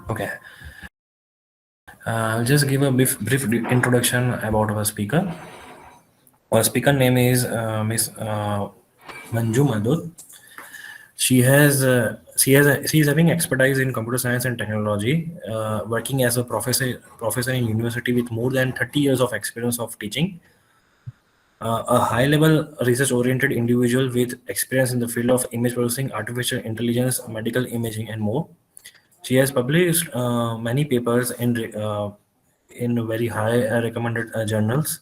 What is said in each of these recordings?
Okay, I'll just give a brief introduction about our speaker. Our speaker name is Miss Manju Madhur. She is having expertise in computer science and technology, working as a professor in university with more than 30 years of experience of teaching. A high level research oriented individual with experience in the field of image processing, artificial intelligence, medical imaging, and more. She has published many papers in very high recommended journals.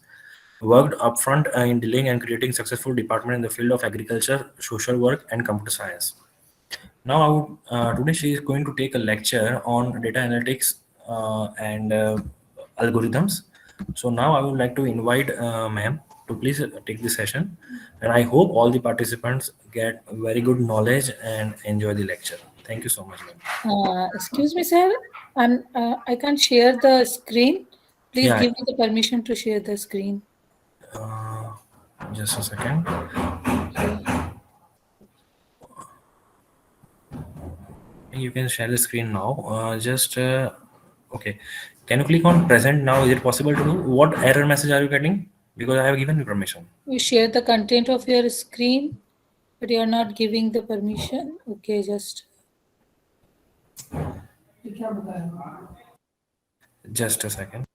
Worked upfront in dealing and creating successful department in the field of agriculture, social work, and computer science. Now, today she is going to take a lecture on data analytics and algorithms. So now I would like to invite ma'am to please take this session, and I hope all the participants get very good knowledge and enjoy the lecture. Thank you so much, ma'am. Excuse me, sir. I can't share the screen. Please Yeah, give me the permission to share the screen. uh, just a second. Okay. You can share the screen now. Just okay. Can you click on present now? Is it possible to do? What error message are you getting? Because I have given you permission. You share the content of your screen, but you are not giving the permission. Okay, just Just a second.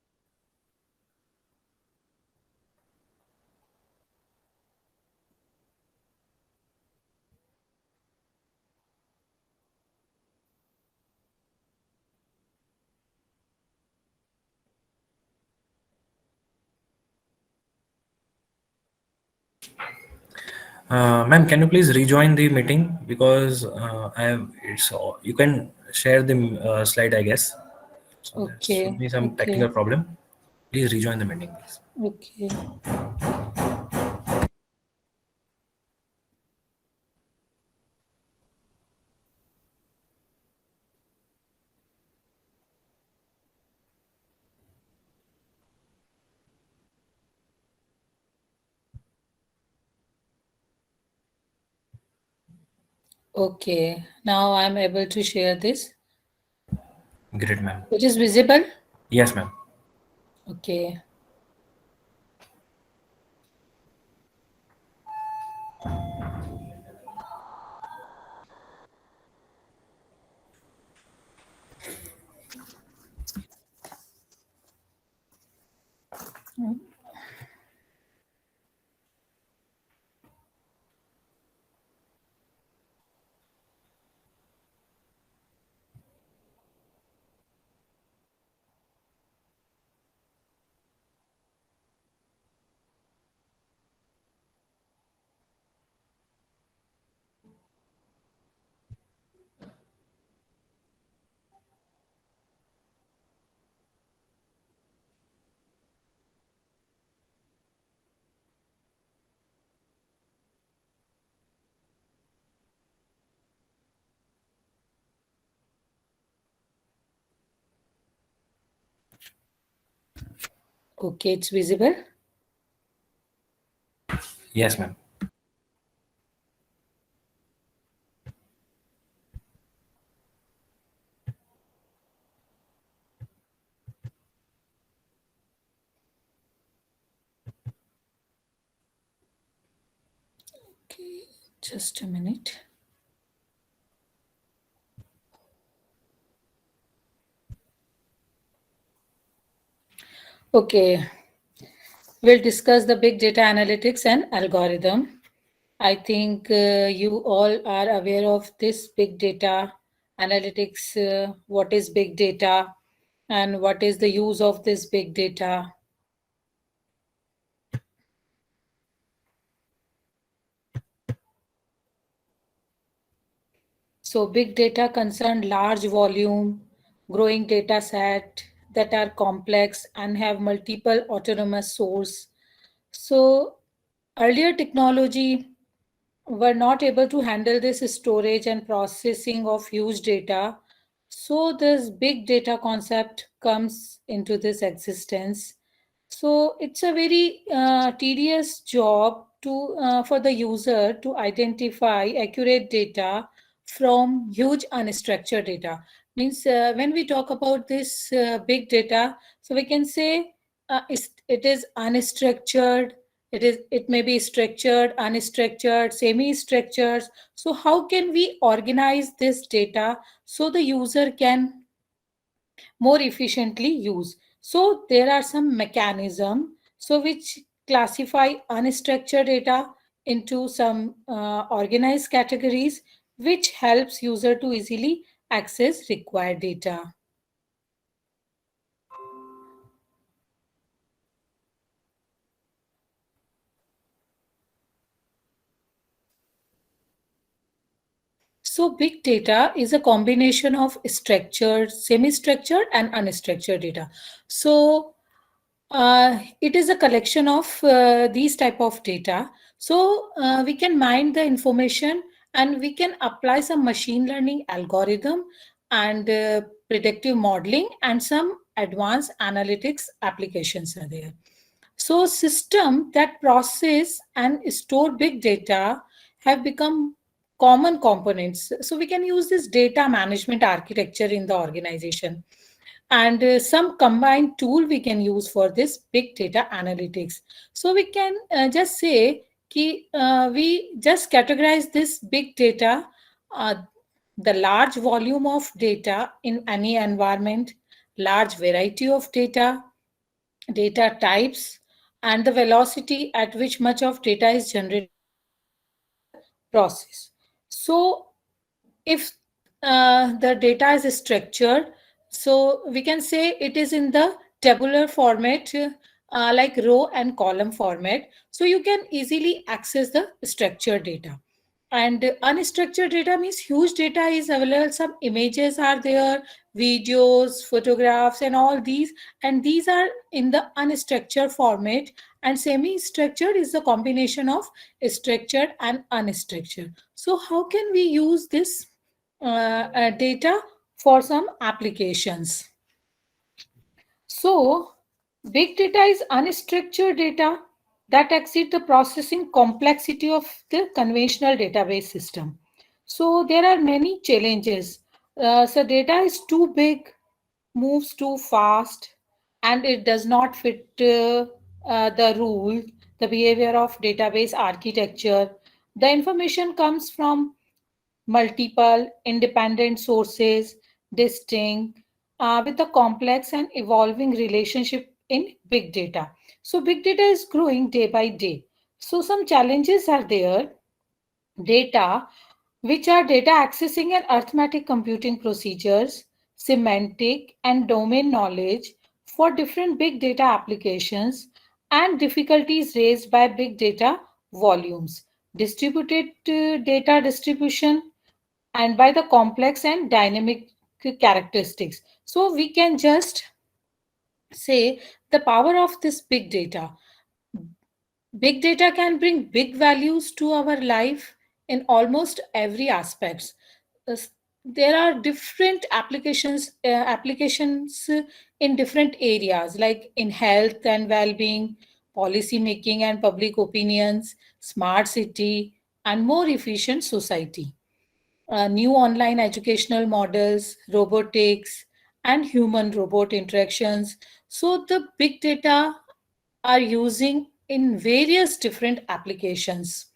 Ma'am, can you please rejoin the meeting because I have it's you can share the slide, I guess. So there should okay, be some technical okay, problem. Please rejoin the meeting, please. okay. Okay, now I'm able to share this. Great, ma'am. It is visible. Yes, ma'am. Okay. Okay, it's visible. Yes, ma'am. Okay, just a minute. Okay, we'll discuss the big data analytics and algorithm. I think you all are aware of this big data analytics. What is big data and what is the use of this big data? So, big data concern large volume, growing data set that are complex and have multiple autonomous source. So, earlier technology were not able to handle this storage and processing of huge data. So this big data concept comes into this existence. So it's a very tedious job to for the user to identify accurate data from huge unstructured data. Means when we talk about this big data, so we can say it is unstructured, it may be structured, unstructured, semi structured. So how can we organize this data so the user can more efficiently use? So there are some mechanism so which classify unstructured data into some organized categories, which helps user to easily access required data. So big data is a combination of structured, semi-structured and unstructured data. So it is a collection of these type of data. So we can mine the information and we can apply some machine learning algorithm and predictive modeling and some advanced analytics applications are there. So system that process and store big data have become common components. So we can use this data management architecture in the organization, and some combined tool we can use for this big data analytics. So we can just say we just categorize this big data, uh, the large volume of data in any environment, large variety of data, data types, and the velocity at which much of data is generated in the process. So if the data is structured, so we can say it is in the tabular format, like row and column format, so you can easily access the structured data. And unstructured data means huge data is available, some images are there, videos, photographs and all these, and these are in the unstructured format. And semi structured is the combination of structured and unstructured. So how can we use this data for some applications? So, big data is unstructured data that exceed the processing complexity of the conventional database system. So, there are many challenges. So, data is too big, moves too fast, and it does not fit the rule, the behavior of database architecture. The information comes from multiple independent sources, distinct, with a complex and evolving relationship in big data. So, big data is growing day by day. So, some challenges are there. Data, which are data accessing and arithmetic computing procedures, semantic and domain knowledge for different big data applications, and difficulties raised by big data volumes, distributed data distribution, and by the complex and dynamic characteristics. So we can just say the power of this big data. Big data can bring big values to our life in almost every aspects. Thus, there are different applications in different areas, like in health and well-being, policy making and public opinions, smart city, and more efficient society. New online educational models, robotics, and human robot interactions. So, the big data are using in various different applications.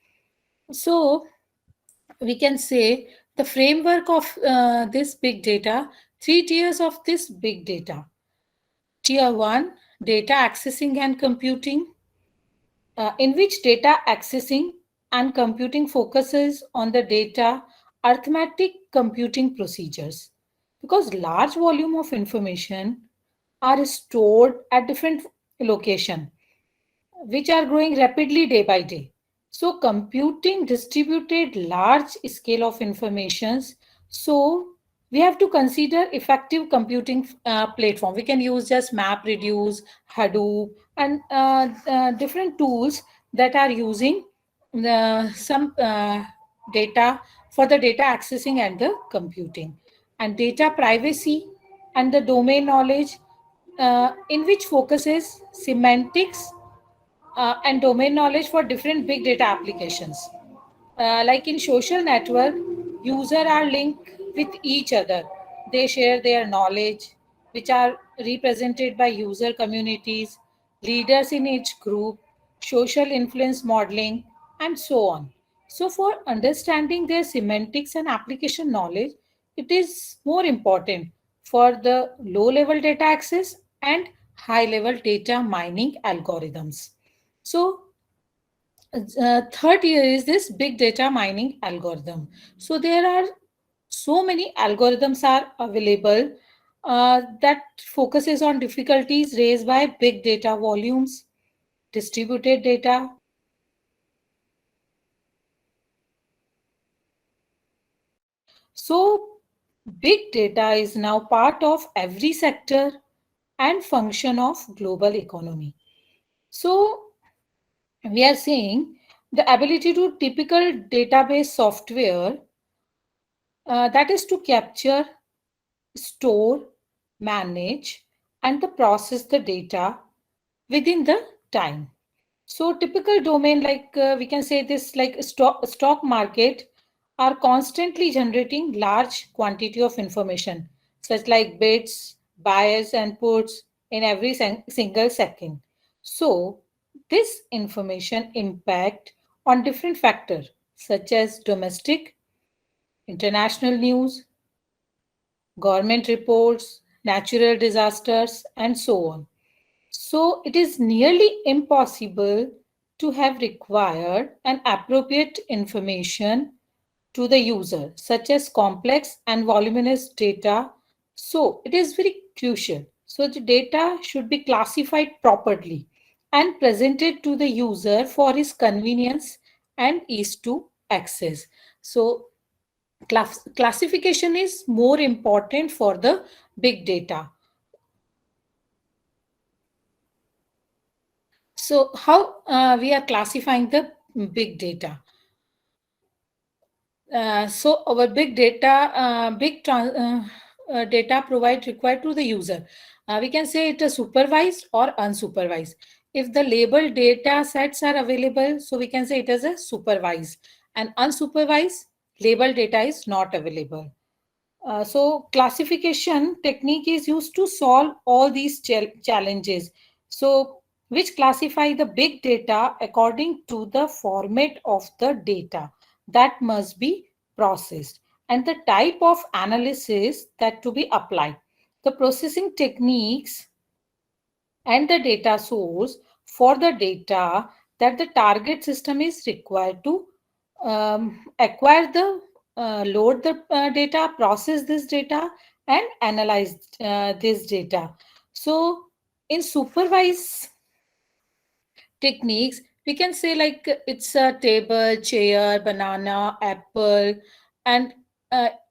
So, we can say the framework of this big data, three tiers of this big data. Tier 1, data accessing and computing, in which data accessing and computing focuses on the data arithmetic computing procedures, because large volume of information are stored at different location, which are growing rapidly day by day. So computing distributed large scale of informations. So we have to consider effective computing platform. We can use just MapReduce, Hadoop, and different tools that are using some data for the data accessing and the computing, and data privacy and the domain knowledge, in which focuses semantics and domain knowledge for different big data applications. Like in social network, users are linked with each other. they share their knowledge, which are represented by user communities, leaders in each group, social influence modeling, and so on. So, for understanding their semantics and application knowledge, it is more important for the low level data access and high level data mining algorithms. So, third year is this big data mining algorithm. So there are so many algorithms are available that focuses on difficulties raised by big data volumes, distributed data. So big data is now part of every sector and function of global economy. So we are seeing the ability to typical database software, that is to capture, store, manage, and the process the data within the time. So typical domain, like we can say this, like stock market, are constantly generating large quantity of information, such like bids, buyers, and puts in every single second. So this information impact on different factors such as domestic, international news, government reports, natural disasters, and so on. So it is nearly impossible to have required and appropriate information to the user, such as complex and voluminous data. So it is very crucial. So the data should be classified properly and presented to the user for his convenience and ease to access. So classification is more important for the big data. So how we are classifying the big data? So our big data, data provide required to the user. We can say it is supervised or unsupervised. If the labeled data sets are available, so we can say it is a supervised, and unsupervised labeled data is not available. So classification technique is used to solve all these challenges. So which classify the big data according to the format of the data that must be processed and the type of analysis that to be applied. The processing techniques and the data source for the data that the target system is required to acquire the load the data, process this data, and analyze this data. So in supervised techniques, we can say like it's a table, chair, banana, apple, and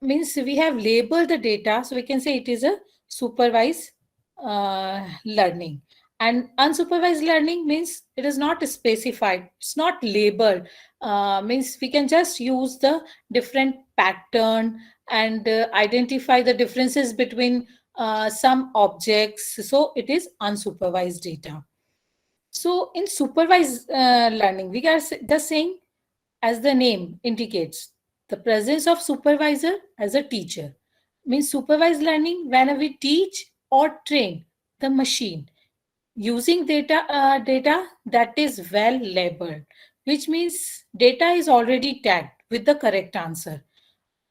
means we have labeled the data, so we can say it is a supervised learning. And unsupervised learning means it is not specified, it's not labeled. Means we can just use the different pattern and identify the differences between some objects. So it is unsupervised data. So in supervised learning, we are just saying, as the name indicates, the presence of supervisor as a teacher. Means supervised learning when we teach or train the machine using data that is well labeled, which means data is already tagged with the correct answer.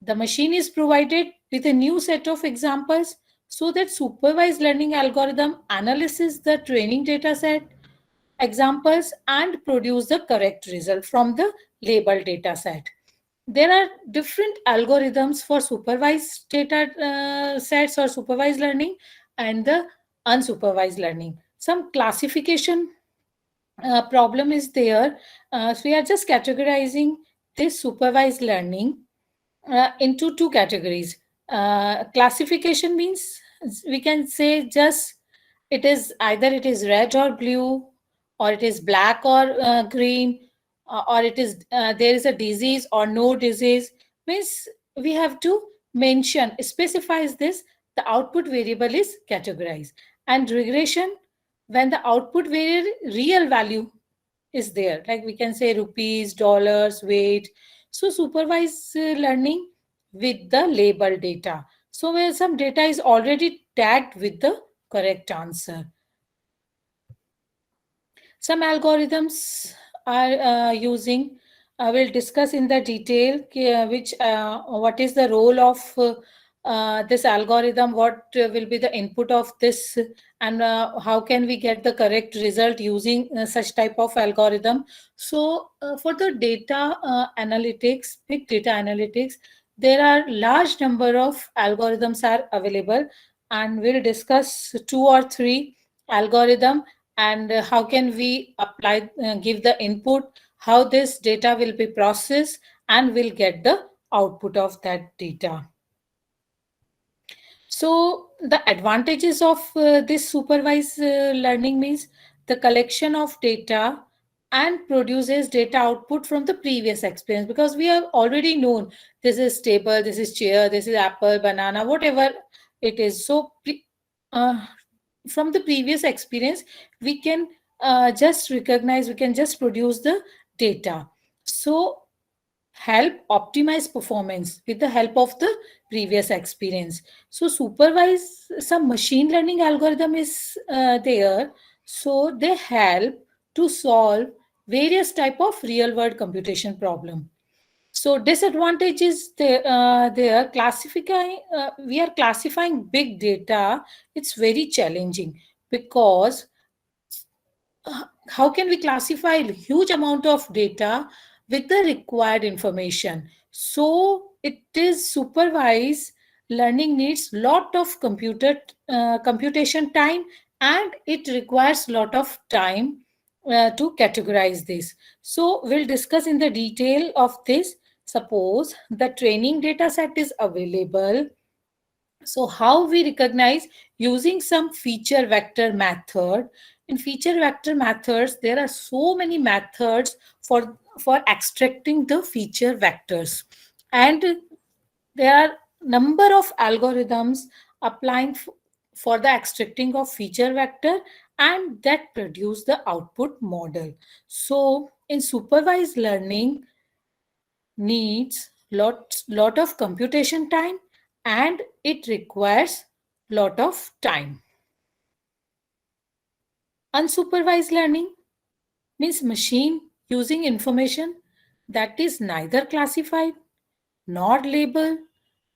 The machine is provided with a new set of examples so that supervised learning algorithm analyzes the training data set examples and produce the correct result from the labeled data set. There are different algorithms for supervised data sets or supervised learning and the unsupervised learning. Some classification problem is there. So we are just categorizing this supervised learning into two categories. Classification means we can say just it is either it is red or blue, or it is black or green, or it is there is a disease or no disease. Means we have to mention specifies this. The output variable is categorized. And regression, when the output real value is there, like we can say rupees, dollars, weight. So supervised learning with the label data. So where some data is already tagged with the correct answer. Some algorithms are using, we'll discuss in the detail which what is the role of this algorithm, what will be the input of this, and how can we get the correct result using such type of algorithm. So for the data analytics, big data analytics, there are large number of algorithms are available, and we'll discuss two or three algorithm, and how can we apply, give the input, how this data will be processed, and we'll get the output of that data. So the advantages of this supervised learning means the collection of data and produces data output from the previous experience, because we have already known this is table, this is chair, this is apple, banana, whatever it is. So uh, from the previous experience, we can just recognize, we can just produce the data. So help optimize performance with the help of the previous experience. So supervise some machine learning algorithm is there. So they help to solve various type of real world computation problem. So disadvantage is there classifying, we are classifying big data, it's very challenging, because how can we classify a huge amount of data with the required information. So it is supervised learning needs lot of computation time, and it requires lot of time to categorize this. So we'll discuss in the detail of this. Suppose the training data set is available, so how we recognize using some feature vector method. In feature vector methods, there are so many methods for extracting the feature vectors, and there are number of algorithms applying for the extracting of feature vector, and that produce the output model. So in supervised learning needs lot of computation time, and it requires lot of time. Unsupervised learning means machine using information that is neither classified nor labeled,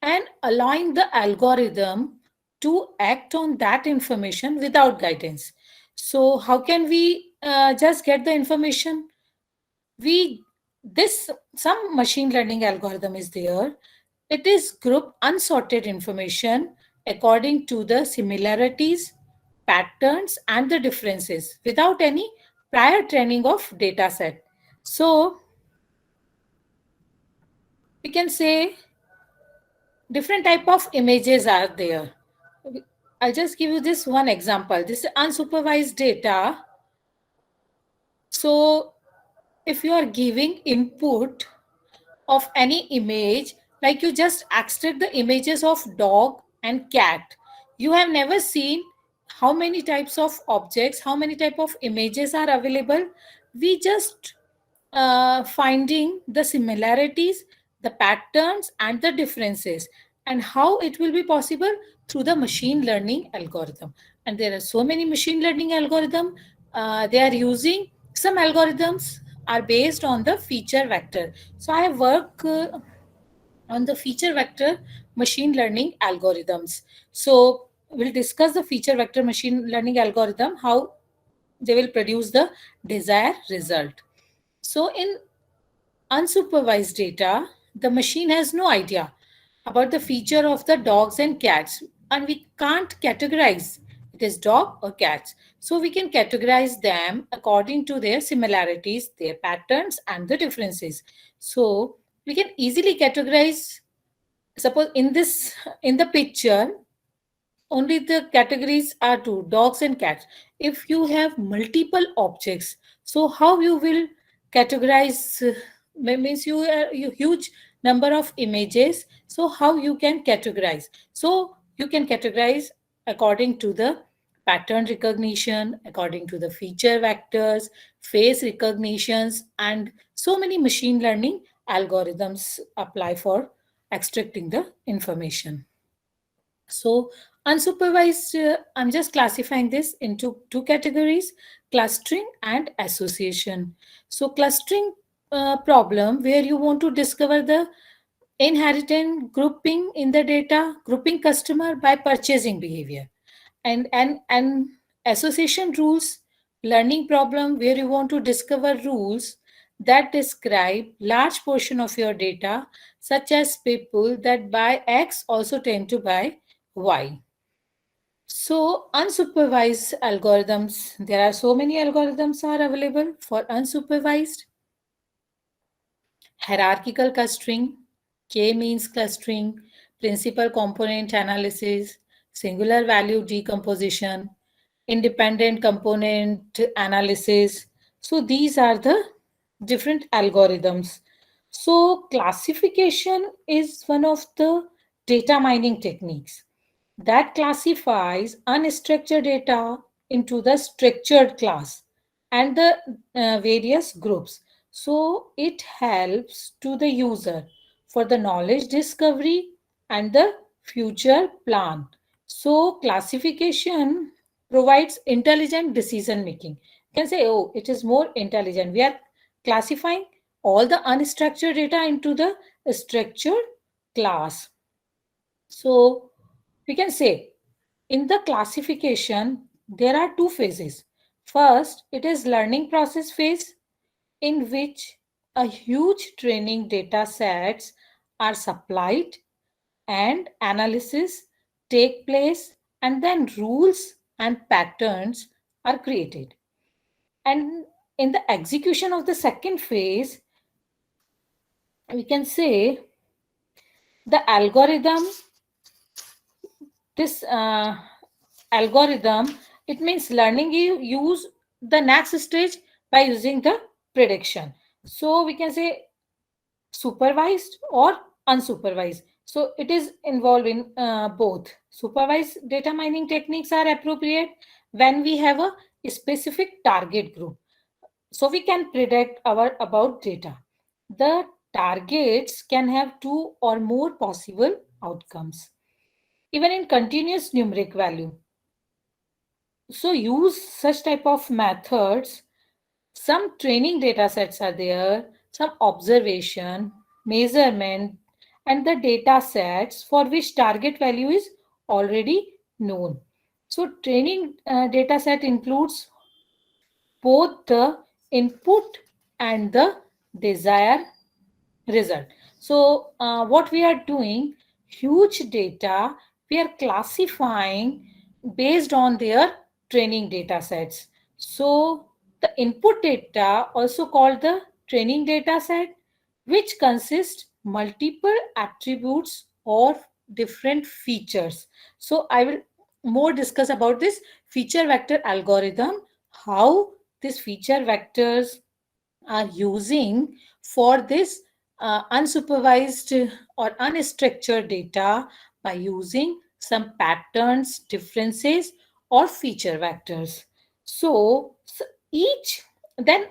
and allowing the algorithm to act on that information without guidance. So how can we just get the information? We this Some machine learning algorithm is there. It is group unsorted information according to the similarities, patterns, and the differences without any prior training of data set. So we can say different type of images are there. I'll just give you this one example. This is unsupervised data. So if you are giving input of any image, like you just extract the images of dog and cat, you have never seen how many types of objects, how many type of images are available. We just finding the similarities, the patterns, and the differences. And how it will be possible? Through the machine learning algorithm. And there are so many machine learning algorithm. They are using some algorithms are based on the feature vector. So I work on the feature vector machine learning algorithms. So we'll discuss the feature vector machine learning algorithm, how they will produce the desired result. So in unsupervised data, the machine has no idea about the feature of the dogs and cats, and we can't categorize it is dog or cats. So we can categorize them according to their similarities, their patterns, and the differences. So we can easily categorize. Suppose in the picture, only the categories are two, dogs and cats. If you have multiple objects, so how you will categorize? Means you huge number of images, so how you can categorize? So you can categorize according to the pattern recognition, according to the feature vectors, face recognitions, and so many machine learning algorithms apply for extracting the information. So, unsupervised, I'm just classifying this into two categories: clustering and association. So, clustering problem where you want to discover the inherent grouping in the data, grouping customer by purchasing behavior, and association rules, learning problem where you want to discover rules that describe large portion of your data, such as people that buy X also tend to buy Y. So unsupervised algorithms, there are so many algorithms are available for unsupervised. Hierarchical clustering, K-means clustering, principal component analysis, singular value decomposition, independent component analysis. So these are the different algorithms. So classification is one of the data mining techniques that classifies unstructured data into the structured class and the various groups. So it helps to the user for the knowledge discovery and the future plan. So classification provides intelligent decision making. You can say, oh, it is more intelligent. We are classifying all the unstructured data into the structured class. So we can say in the classification, there are two phases. First, it is learning process phase in which a huge training data sets are supplied and analysis take place, and then rules and patterns are created. And in the execution of the second phase, we can say the algorithm, this algorithm, it means learning you use the next stage by using the prediction. So we can say supervised or unsupervised. So it is involved in both. Supervised data mining techniques are appropriate when we have a specific target group, so we can predict our about data. The targets can have two or more possible outcomes even in continuous numeric value. So use such type of methods. Some training data sets are there, some observation, measurement, and the data sets for which target value is already known. So training data set includes both the input and the desired result. So what we are doing, huge data, we are classifying based on their training data sets. So the input data, also called the training data set, which consists multiple attributes or different features. So I will more discuss about this feature vector algorithm, how these feature vectors are using for this unsupervised or unstructured data by using some patterns, differences, or feature vectors. So each then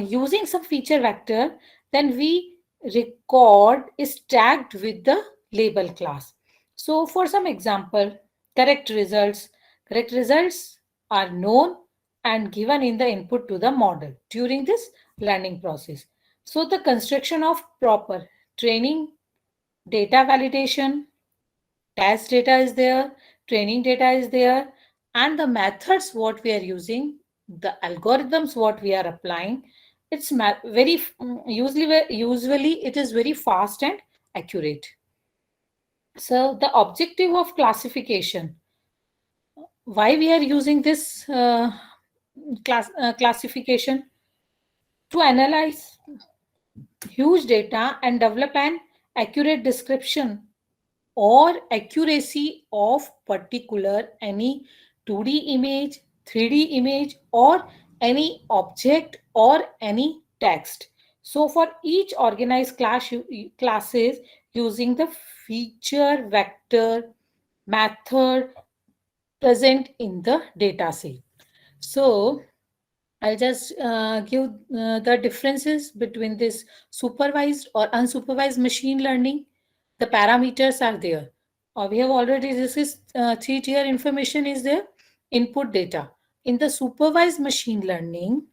using some feature vector, then we record is tagged with the label class. So for some example, correct results. Correct results are known and given in the input to the model during this learning process. So the construction of proper training, data validation, test data is there, training data is there, and the methods what we are using, the algorithms what we are applying, it's very usually it is very fast and accurate. So the objective of classification, why we are using this classification, to analyze huge data and develop an accurate description or accuracy of particular any 2D image, 3D image, or any object or any text. So for each organized classes using the feature vector method present in the data set. So I'll just give the differences between this supervised or unsupervised machine learning. The parameters are there. we have already discussed three-tier information is there. Input data. In the supervised machine learning,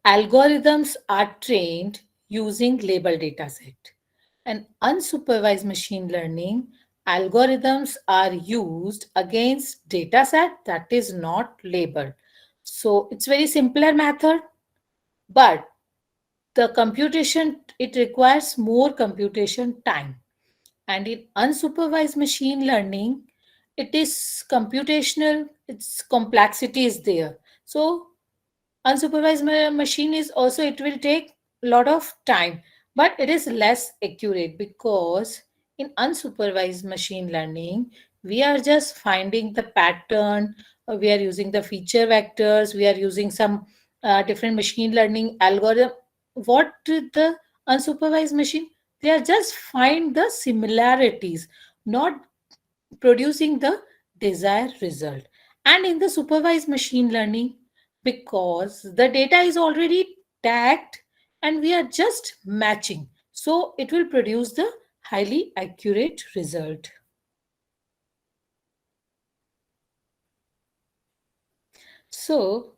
algorithms are trained using label dataset. And unsupervised machine learning, algorithms are used against dataset that is not labeled. So it's very simpler method, but the computation, it requires more computation time. And in unsupervised machine learning, it is computational, its complexity is there. So unsupervised machine is also, it will take a lot of time, but it is less accurate because in unsupervised machine learning we are just finding the pattern, we are using the feature vectors, we are using some different machine learning algorithm. What did the unsupervised machine, they are just find the similarities, not producing the desired result. And in the supervised machine learning, because the data is already tagged and we are just matching, so it will produce the highly accurate result. So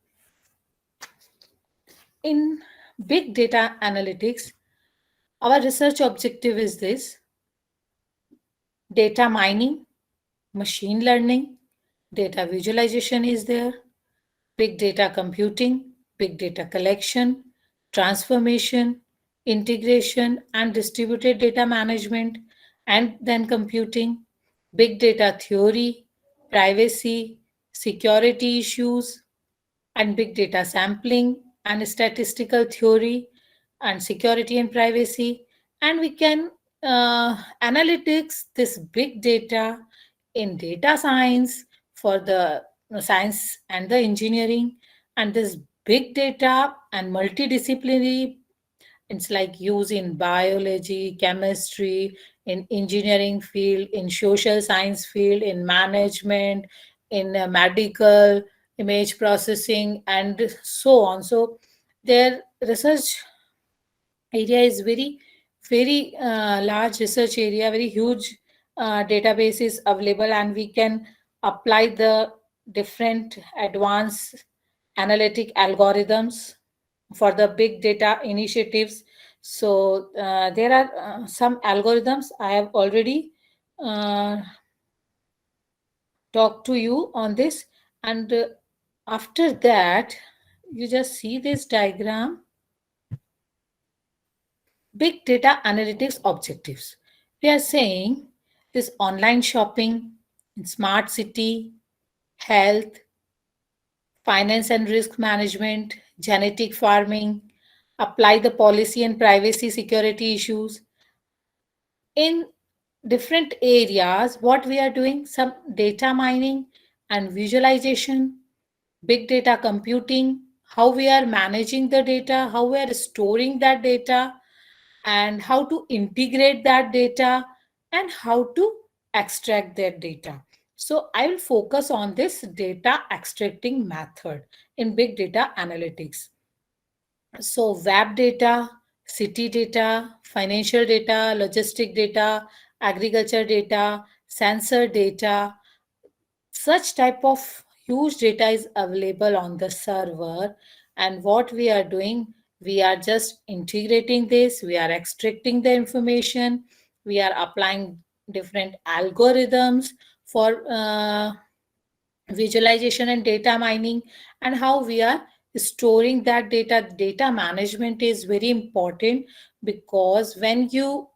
in big data analytics, our research objective is this: data mining, machine learning, data visualization is there, big data computing, big data collection, transformation, integration, and distributed data management, and then computing, big data theory, privacy, security issues, and big data sampling, and statistical theory, and security and privacy. And we can analytics this big data in data science for the science and the engineering, and this big data and multidisciplinary, it's like used in biology, chemistry, in engineering field, in social science field, in management, in medical image processing, and so on. So their research area is very large research area, very huge database is available, and we can apply the different advanced analytic algorithms for the big data initiatives. So there are some algorithms I have already uh, talked to you on this. And after that, you just see this diagram. Big data analytics objectives. We are saying this online shopping, smart city, health, finance and risk management, genetic farming, apply the policy and privacy security issues. In different areas, what we are doing, some data mining and visualization, big data computing, how we are managing the data, how we are storing that data, and how to integrate that data, and how to extract that data. So I will focus on this data extracting method in big data analytics. So web data, city data, financial data, logistic data, agriculture data, sensor data, such type of huge data is available on the server. And what we are doing, we are just integrating this, we are extracting the information, we are applying different algorithms for visualization and data mining, and how we are storing that data. Data management is very important, because when you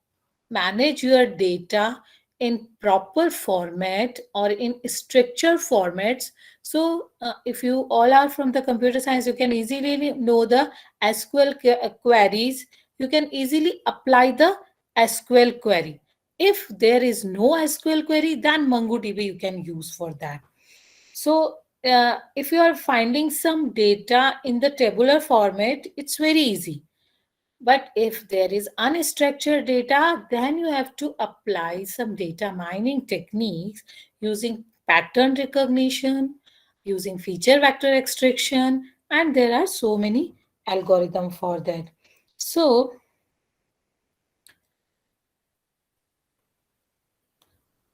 manage your data in proper format or in structured formats, so if you all are from the computer science, you can easily know the SQL queries, you can easily apply the SQL query. If there is no SQL query, then MongoDB you can use for that. So if you are finding some data in the tabular format, it's very easy. But if there is unstructured data, then you have to apply some data mining techniques using pattern recognition, using feature vector extraction, and there are so many algorithms for that. So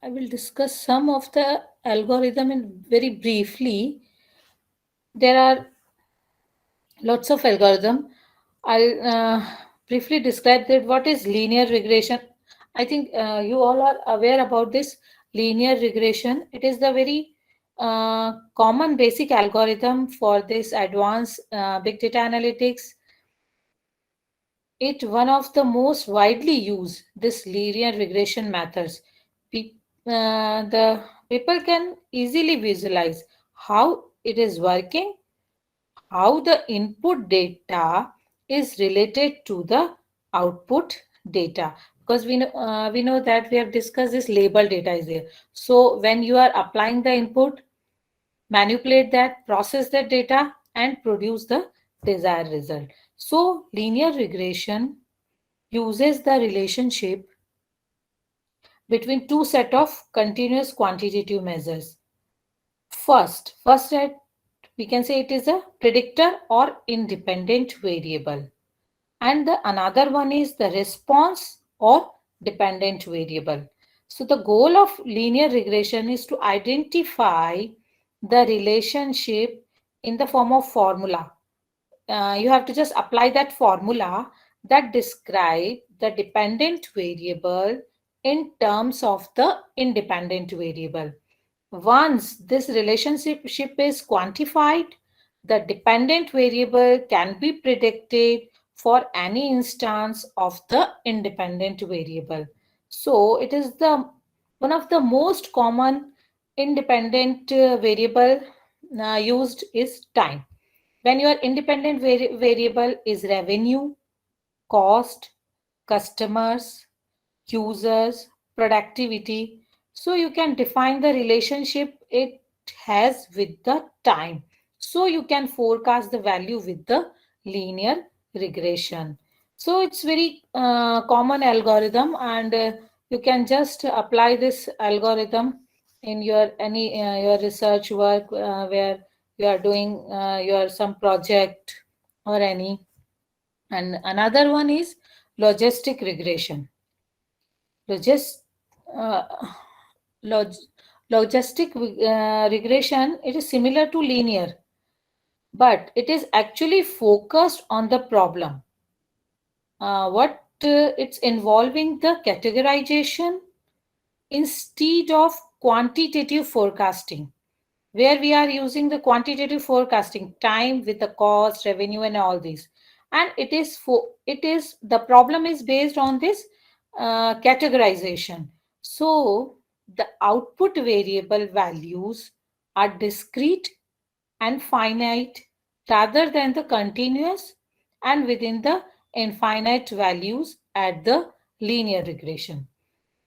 I will discuss some of the algorithm in very briefly. There are lots of algorithm. I'll briefly describe that what is linear regression. I think you all are aware about this linear regression. It is the very common basic algorithm for this advanced big data analytics. It one of the most widely used this linear regression methods. Pe- the people can easily visualize how it is working, how the input data is related to the output data, because we know that we have discussed this label data is there. So when you are applying the input, manipulate that, process that data, and produce the desired result. So linear regression uses the relationship between two set of continuous quantitative measures. First we can say it is a predictor or independent variable, and the another one is the response or dependent variable. So the goal of linear regression is to identify the relationship in the form of formula. You have to just apply that formula that describe the dependent variable in terms of the independent variable. Once this relationship is quantified, the dependent variable can be predicted for any instance of the independent variable. So it is the one of the most common independent variable used is time. When your independent variable is revenue, cost, customers, users, productivity. So you can define the relationship it has with the time. So you can forecast the value with the linear regression. So it's very common algorithm, and you can just apply this algorithm in your any your research work where you are doing your some project or any. And another one is logistic regression. Logis, uh, log, logistic regression, it is similar to linear, but it is actually focused on the problem. What it's involving the categorization instead of quantitative forecasting, where we are using the quantitative forecasting time with the cost, revenue, and all these. And it is the problem is based on this categorization. So the output variable values are discrete and finite rather than the continuous and within the infinite values at the linear regression.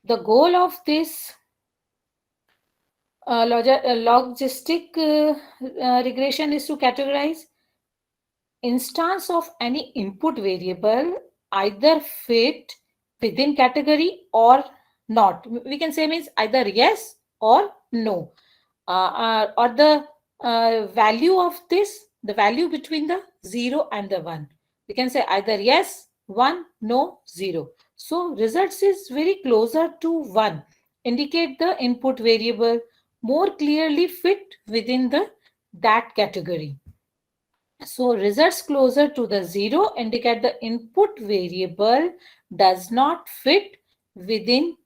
The goal of this logistic regression is to categorize instance of any input variable either fit within category or not. We can say means either yes or no, or the value of this, the value between the 0 and the 1. We can say either yes, 1, no, 0. So results is very closer to 1, indicate the input variable more clearly fit within the that category. So results closer to the 0 indicate the input variable does not fit within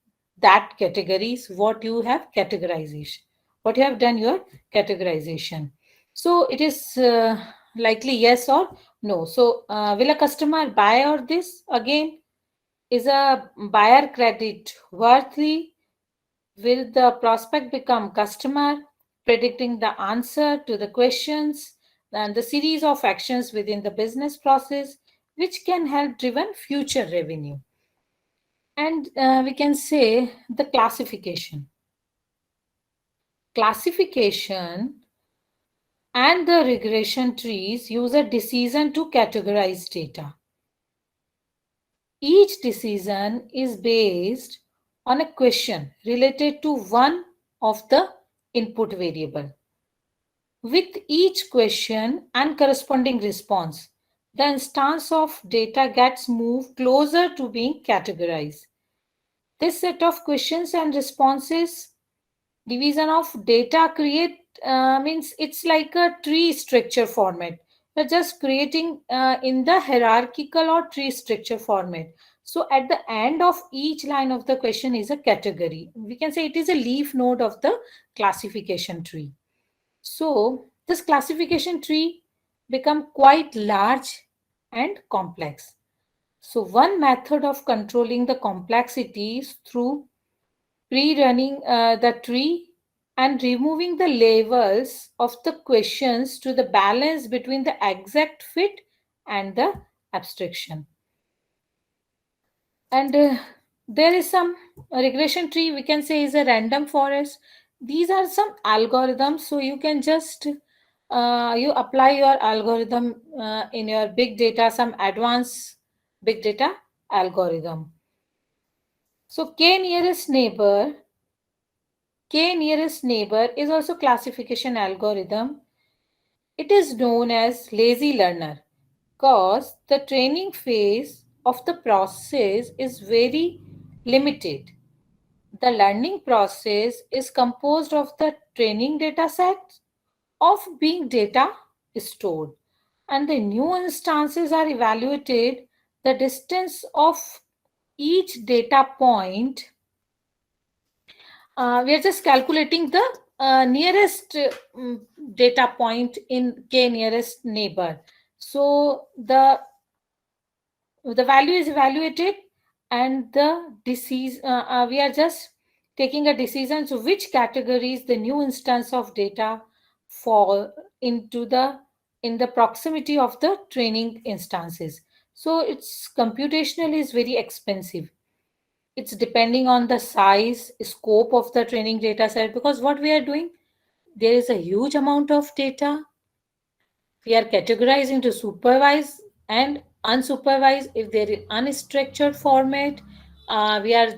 that categories what you have categorization, what you have done your categorization. So it is likely yes or no. So will a customer buy or this? Again, is a buyer credit worthy? Will the prospect become customer? Predicting the answer to the questions and the series of actions within the business process, which can help driven future revenue. And we can say the classification. Classification and the regression trees use a decision to categorize data. Each decision is based on a question related to one of the input variable. With each question and corresponding response, the instance of data gets moved closer to being categorized. This set of questions and responses division of data create means it's like a tree structure format. We're just creating in the hierarchical or tree structure format. So at the end of each line of the question is a category. We can say it is a leaf node of the classification tree. So this classification tree become quite large and complex. So one method of controlling the complexity is through pre-running the tree and removing the labels of the questions to the balance between the exact fit and the abstraction. And there is some regression tree, we can say, is a random forest. These are some algorithms, so you can just you apply your algorithm in your big data, some advanced big data algorithm. So K nearest neighbor is also classification algorithm. It is known as lazy learner because the training phase of the process is very limited. The learning process is composed of the training data set of being data stored, and the new instances are evaluated. The distance of each data point, we are just calculating the nearest data point in k nearest neighbor. So the value is evaluated, and the disease we are just taking a decision, so which categories the new instance of data fall into the in the proximity of the training instances. So it's computationally is very expensive. It's depending on the size scope of the training data set, because what we are doing, there is a huge amount of data. We are categorizing to supervised and unsupervised. If there is unstructured format, we are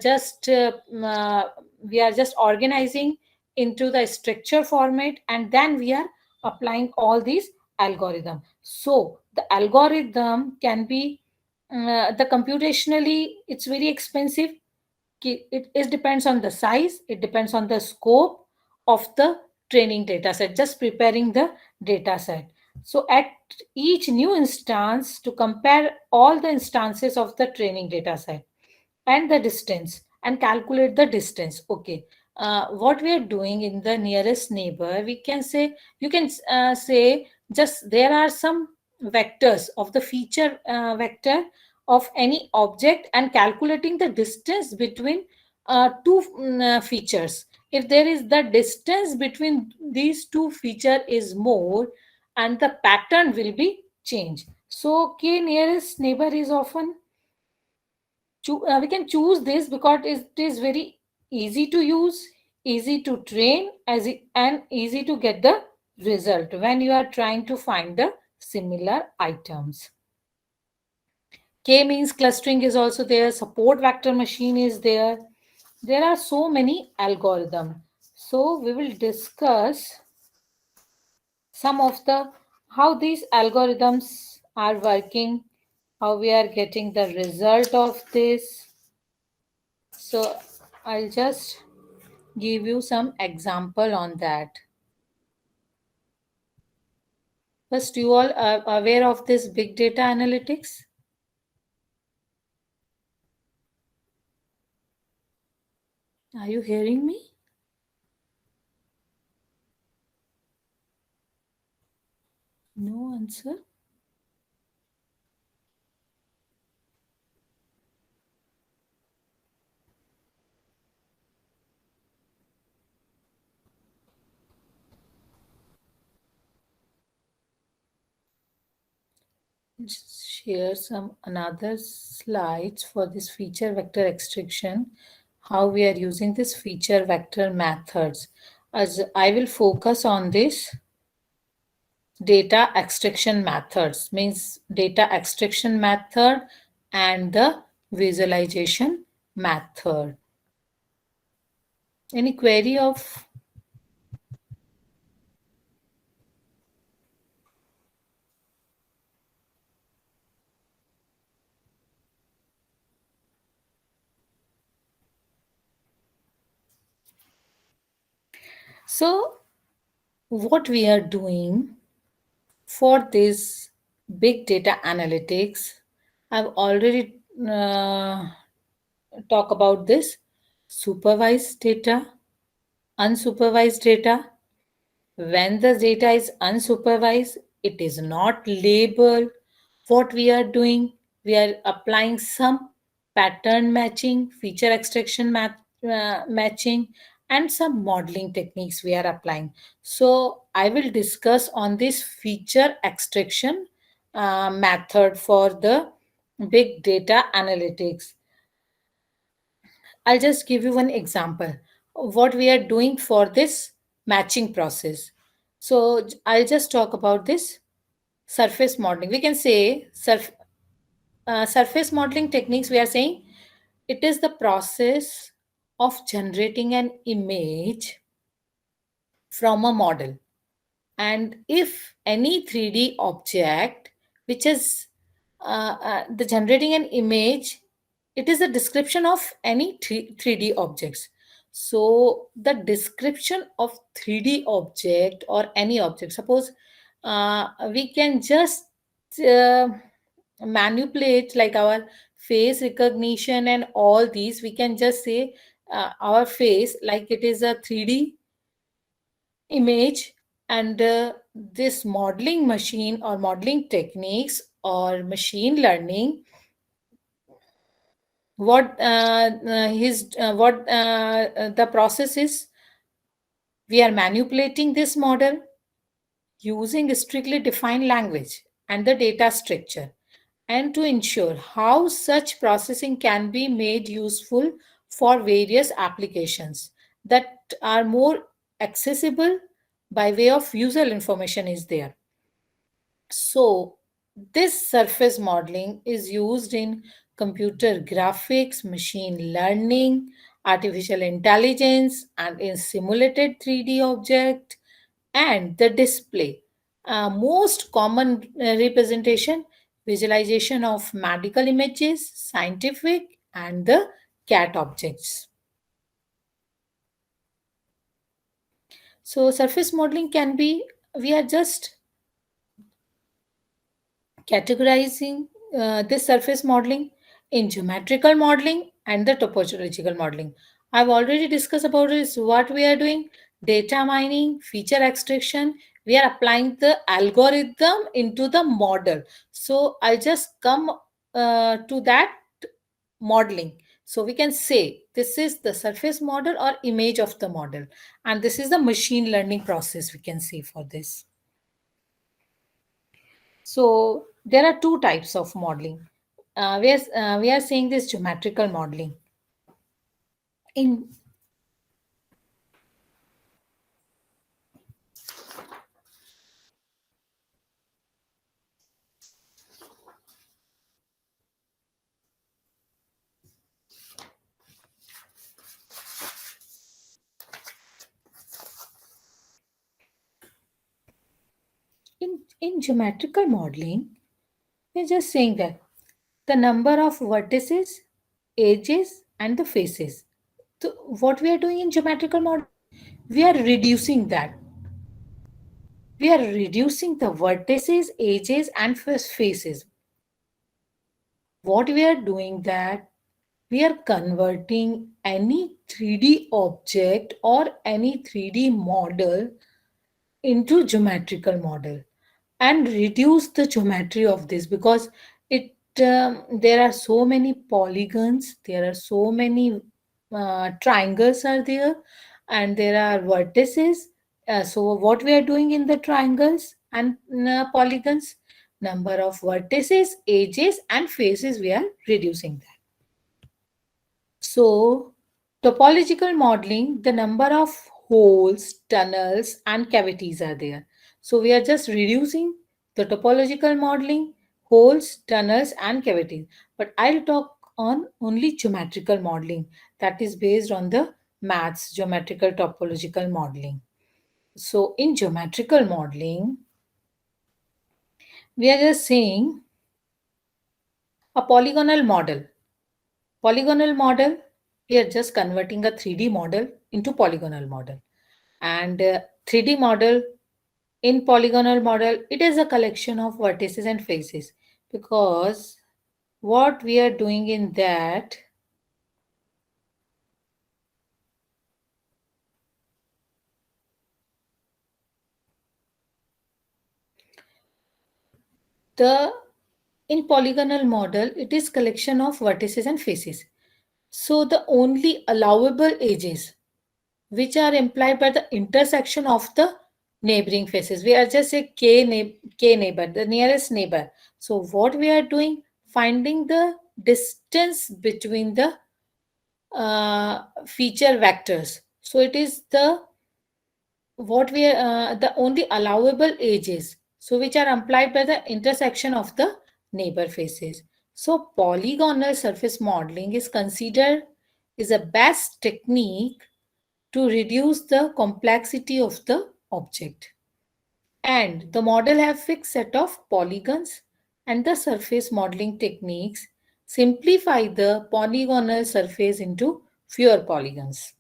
just organizing into the structure format, and then we are applying all these algorithm. So the algorithm can be the computationally it's very expensive. It depends on the size, it depends on the scope of the training data set, just preparing the data set. So at each new instance, to compare all the instances of the training data set and the distance and calculate the distance. Okay, what we are doing in the nearest neighbor, we can say, you can say, just there are some vectors of the feature vector of any object and calculating the distance between two features. If there is the distance between these two feature is more, and the pattern will be changed. So k nearest neighbor is often we can choose this because it is very easy to use, easy to train, and easy to get the result when you are trying to find the similar items. K means clustering is also there, support vector machine is there. There are so many algorithms. So we will discuss some of the how these algorithms are working, how we are getting the result of this. So I'll just give you some example on that. First, you all are aware of this big data analytics? Are you hearing me? No answer. Just share some another slides for this feature vector extraction, how we are using this feature vector methods. As I will focus on this data extraction methods, means data extraction method and the visualization method. Any query of So, what we are doing for this big data analytics, I've already uh, talked about this supervised data, unsupervised data. When the data is unsupervised, it is not labeled. What we are doing, we are applying some pattern matching, feature extraction matching, and some modeling techniques we are applying. So I will discuss on this feature extraction method for the big data analytics. I'll just give you one example of what we are doing for this matching process. So I'll just talk about this surface modeling. We can say surface modeling techniques. We are saying it is the process of generating an image from a model. And if any 3D object which is the generating an image, it is a description of any 3D objects. So the description of 3D object or any object, suppose we can just uh, manipulate like our face recognition and all these, we can just say our face like it is a 3D image, and this modeling machine or modeling techniques or machine learning, what the process is, we are manipulating this model using strictly defined language and the data structure, and to ensure how such processing can be made useful for various applications that are more accessible by way of user information is there. So, this surface modeling is used in computer graphics, machine learning, artificial intelligence, and in simulated 3D object and the display. Most common representation, visualization of medical images, scientific, and the cat objects. So, surface modeling can be, we are just categorizing this surface modeling in geometrical modeling and the topological modeling. I've already discussed about this, what we are doing, data mining, feature extraction. We are applying the algorithm into the model. So I'll just come to that modeling. So we can say this is the surface model or image of the model. And this is the machine learning process we can see for this. So there are two types of modeling. We are saying this geometrical modeling. In in geometrical modeling, we're just saying that the number of vertices, edges, and the faces. So what we are doing in geometrical model, we are reducing that. We are reducing the vertices, edges, and faces. What we are doing that we are converting any 3D object or any 3D model into geometrical model and reduce the geometry of this, because it there are so many polygons, there are so many triangles are there, and there are vertices. So what we are doing in the triangles and polygons, number of vertices, edges, and faces, we are reducing that. So, topological modeling, the number of holes, tunnels, and cavities are there. So, we are just reducing the topological modeling, holes, tunnels, and cavities. But I'll talk on only geometrical modeling, that is based on the maths, geometrical topological modeling. So, in geometrical modeling, we are just saying a polygonal model. Polygonal model, we are just converting a 3D model into polygonal model. And 3D model, in polygonal model, it is a collection of vertices and faces, because what we are doing in that, the in polygonal model, it is collection of vertices and faces. So the only allowable edges which are implied by the intersection of the neighboring faces, we are just a k neighbor, the nearest neighbor. So what we are doing, finding the distance between the feature vectors. So it is the what we the only allowable edges, so which are implied by the intersection of the neighbor faces. So polygonal surface modeling is considered is a best technique to reduce the complexity of the object, and the model have fixed set of polygons, and the surface modeling techniques simplify the polygonal surface into fewer polygons.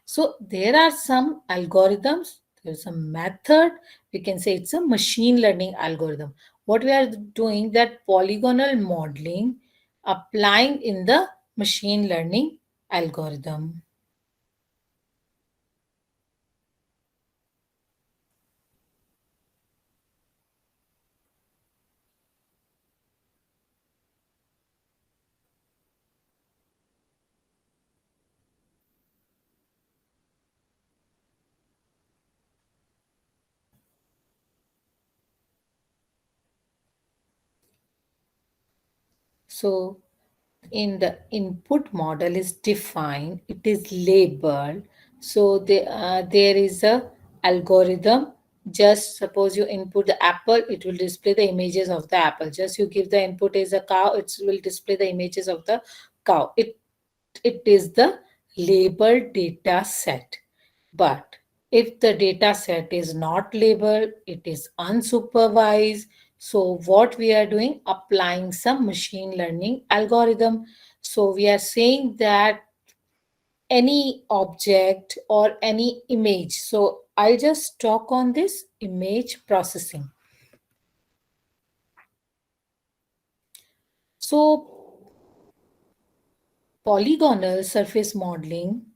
So there are some algorithms, there's a method, we can say it's a machine learning algorithm. What we are doing, that polygonal modeling applying in the machine learning algorithm. So in the input model is defined, it is labeled. So there is a algorithm. Just suppose you input the apple, it will display the images of the apple. Just you give the input as a cow, it will display the images of the cow. It is the labeled data set. But if the data set is not labeled, it is unsupervised. So what we are doing, applying some machine learning algorithm. So we are saying that any object or any image. So I'll just talk on this image processing. So polygonal surface modeling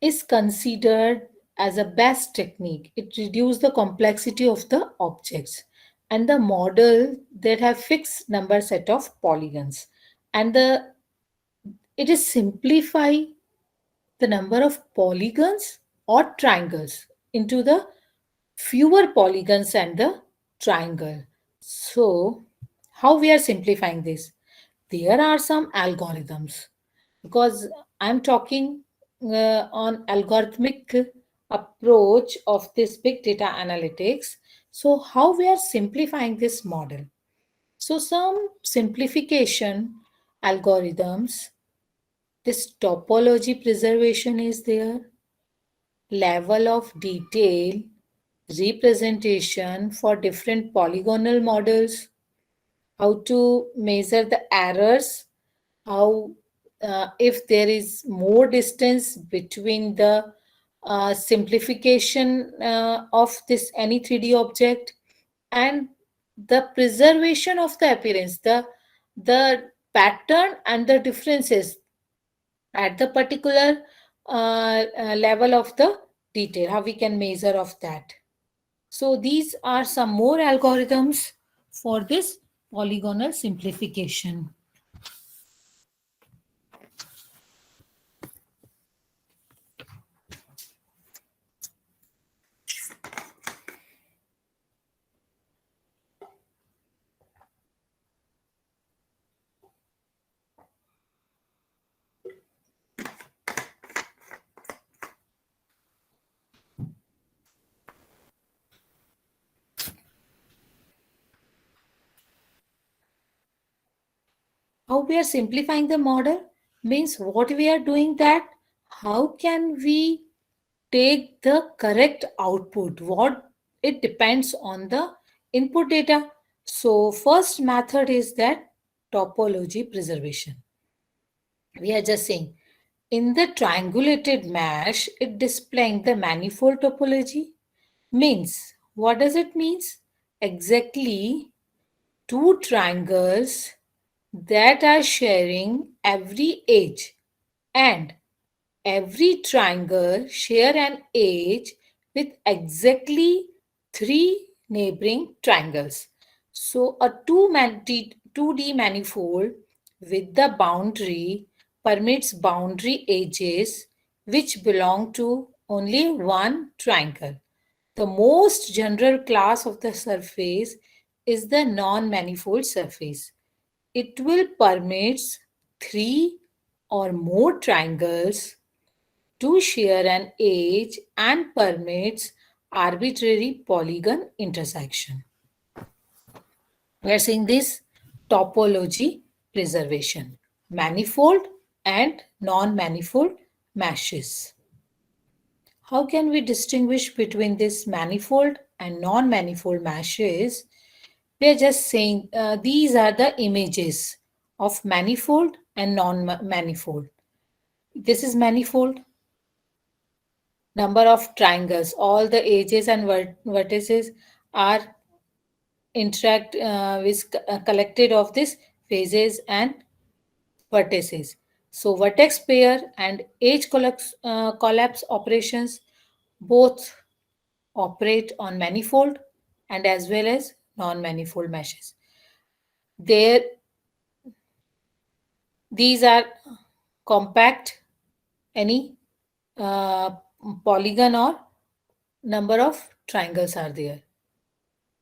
is considered as a best technique. It reduces the complexity of the objects and the model that have fixed number set of polygons, and the it is simplify the number of polygons or triangles into the fewer polygons and the triangle. So how we are simplifying this? There are some algorithms, because I'm talking on algorithmic approach of this big data analytics. So how we are simplifying this model? So some simplification algorithms, this topology preservation is there, level of detail representation for different polygonal models, how to measure the errors, how if there is more distance between the simplification of this any 3D object, and the preservation of the appearance, the pattern and the differences at the particular level of the detail, how we can measure of that. So these are some more algorithms for this polygonal simplification. How we are simplifying the model means what we are doing, that how can we take the correct output, what it depends on the input data. So first method is that topology preservation. We are just saying In the triangulated mesh, it displaying the manifold topology. Means, what does it means? Exactly two triangles that are sharing every edge, and every triangle share an edge with exactly three neighboring triangles. So a 2D manifold with the boundary permits boundary edges which belong to only one triangle. The most general class of the surface is the non-manifold surface. It will permit three or more triangles to share an edge and permits arbitrary polygon intersection. We are seeing this topology preservation, manifold and non-manifold meshes. How can we distinguish between this manifold and non-manifold meshes? We are just saying these are the images of manifold and non-manifold. This is manifold, number of triangles, all the edges and vertices are interact with collected of this phases and vertices. So vertex pair and edge collapse operations both operate on manifold and as well as non-manifold meshes. There, these are compact, any uh, polygon or number of triangles are there.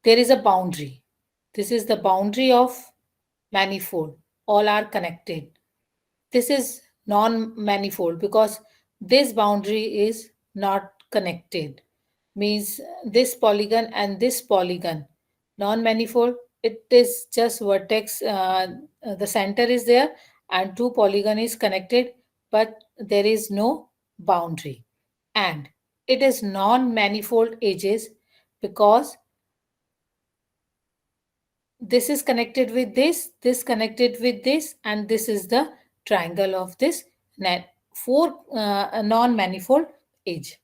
There is a boundary. This is the boundary of manifold. All are connected. This is non-manifold because this boundary is not connected. Means this polygon and this polygon. Non-manifold, it is just vertex. The center is there and two polygon is connected, but there is no boundary. And it is non-manifold edges because this is connected with this connected with this, and this is the triangle of this four non-manifold edge.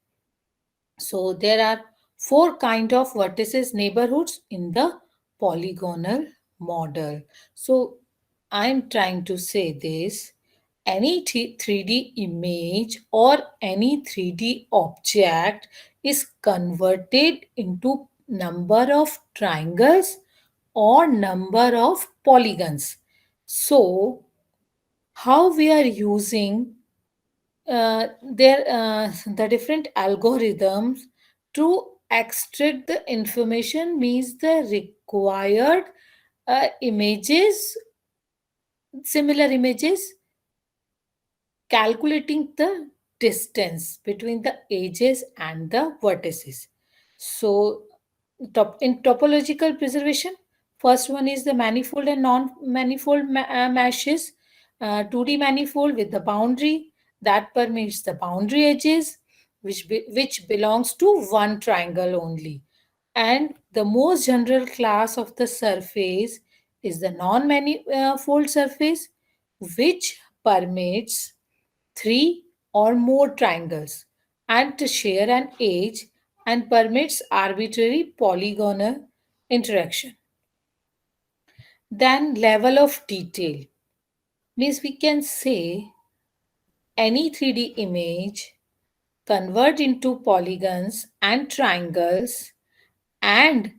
So there are four kind of vertices neighborhoods in the polygonal model. So I'm trying to say this: any 3D image or any 3D object is converted into number of triangles or number of polygons. So how we are using the different algorithms to extract the information means the required images, similar images, calculating the distance between the edges and the vertices. So, in topological preservation, first one is the manifold and non-manifold meshes. 2D manifold with the boundary that permits the boundary edges, which belongs to one triangle only. And the most general class of the surface is the non-manifold surface, which permits three or more triangles and to share an edge and permits arbitrary polygonal interaction. Then level of detail means we can say any 3D image convert into polygons and triangles and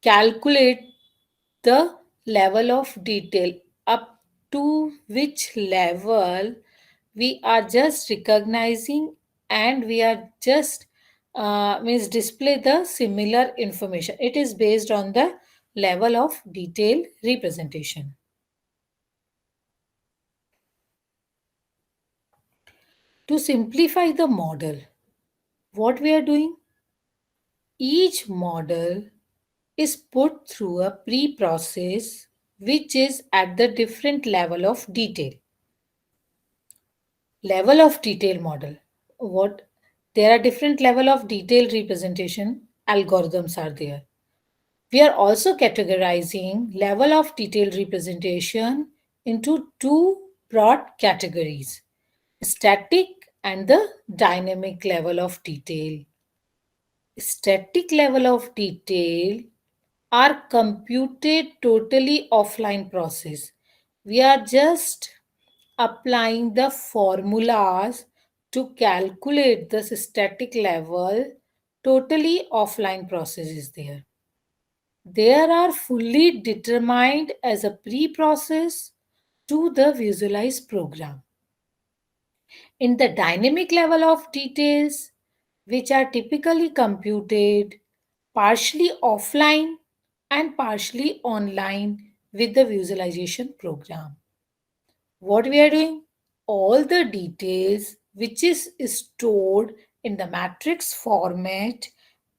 calculate the level of detail up to which level we are just recognizing, and we are just means display the similar information. It is based on the level of detail representation. To simplify the model, what we are doing, each model is put through a pre-process which is at the different level of detail. Level of detail model. What, there are different level of detail representation algorithms are there. We are also categorizing level of detail representation into two broad categories. Static and the dynamic level of detail. Static level of detail are computed totally offline process. We are just applying the formulas to calculate the static level. Totally offline process is there. There are fully determined as a pre-process to the visualized program. In the dynamic level of details, which are typically computed partially offline and partially online with the visualization program. What we are doing? All the details which is stored in the matrix format,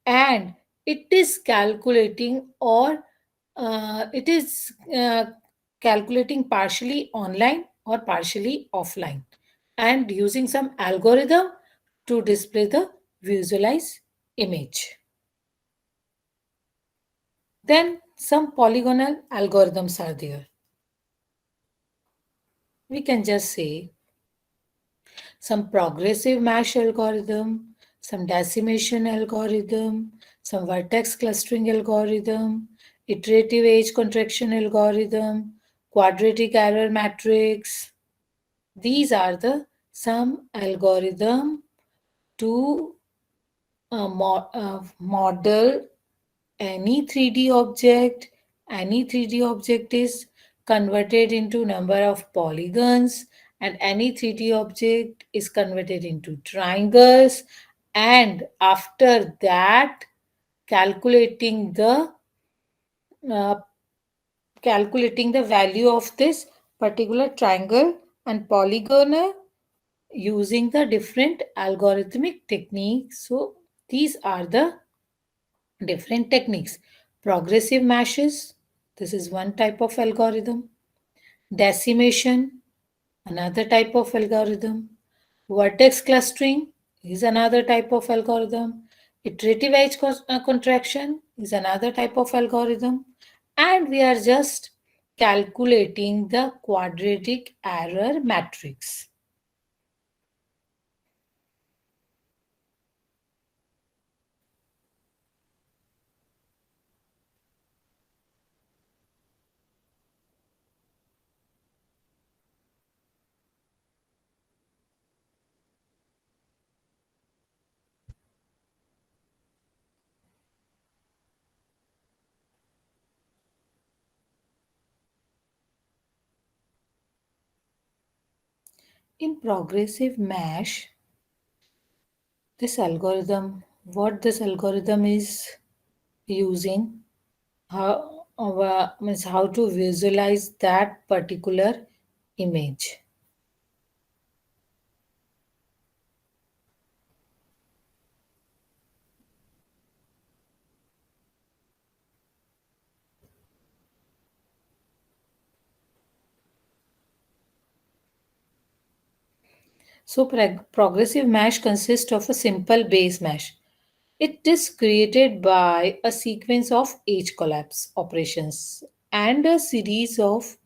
and it is calculating, or it is calculating partially online or partially offline, and using some algorithm to display the visualized image. Then some polygonal algorithms are there. We can just say some progressive mesh algorithm, some decimation algorithm, some vertex clustering algorithm, iterative age contraction algorithm, quadratic error matrix. These are the some algorithm to model any 3D object. Any 3D object is converted into number of polygons, and any 3D object is converted into triangles, and after that calculating the uh, calculating the value of this particular triangle and polygon using the different algorithmic techniques. So these are the different techniques. Progressive meshes, this is one type of algorithm. Decimation, another type of algorithm. Vertex clustering is another type of algorithm. Iterative edge contraction is another type of algorithm. And we are just calculating the quadratic error matrix. In progressive mesh, this algorithm, what this algorithm is using, how means how to visualize that particular image. So progressive mesh consists of a simple base mesh. It is created by a sequence of edge collapse operations and a series of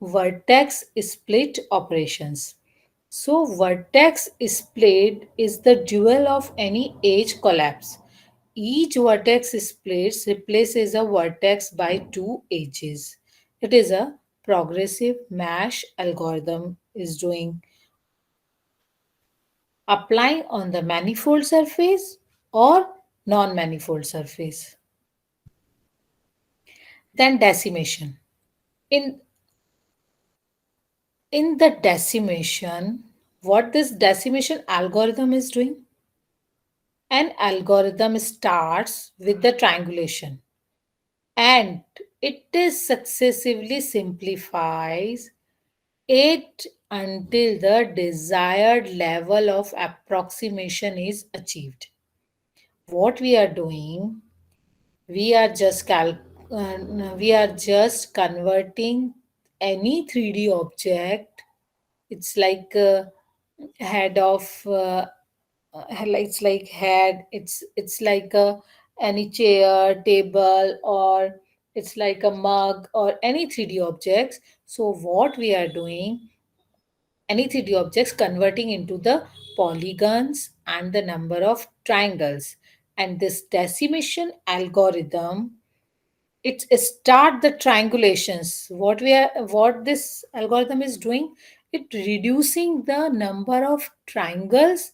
vertex split operations. So vertex split is the dual of any edge collapse. Each vertex splits replaces a vertex by two edges. It is a progressive mesh algorithm is doing applying on the manifold surface or non-manifold surface. Then decimation. In, in the decimation, what this decimation algorithm is doing? An algorithm starts with the triangulation, and it is successively simplifies it until the desired level of approximation is achieved. What we are doing, we are just we are just converting any 3D object. It's like a head of it's like head, it's like a any chair, table, or it's like a mug or any 3D objects. So what we are doing, any 3D objects converting into the polygons and the number of triangles. And this decimation algorithm, it start the triangulations. What this algorithm is doing, it reducing the number of triangles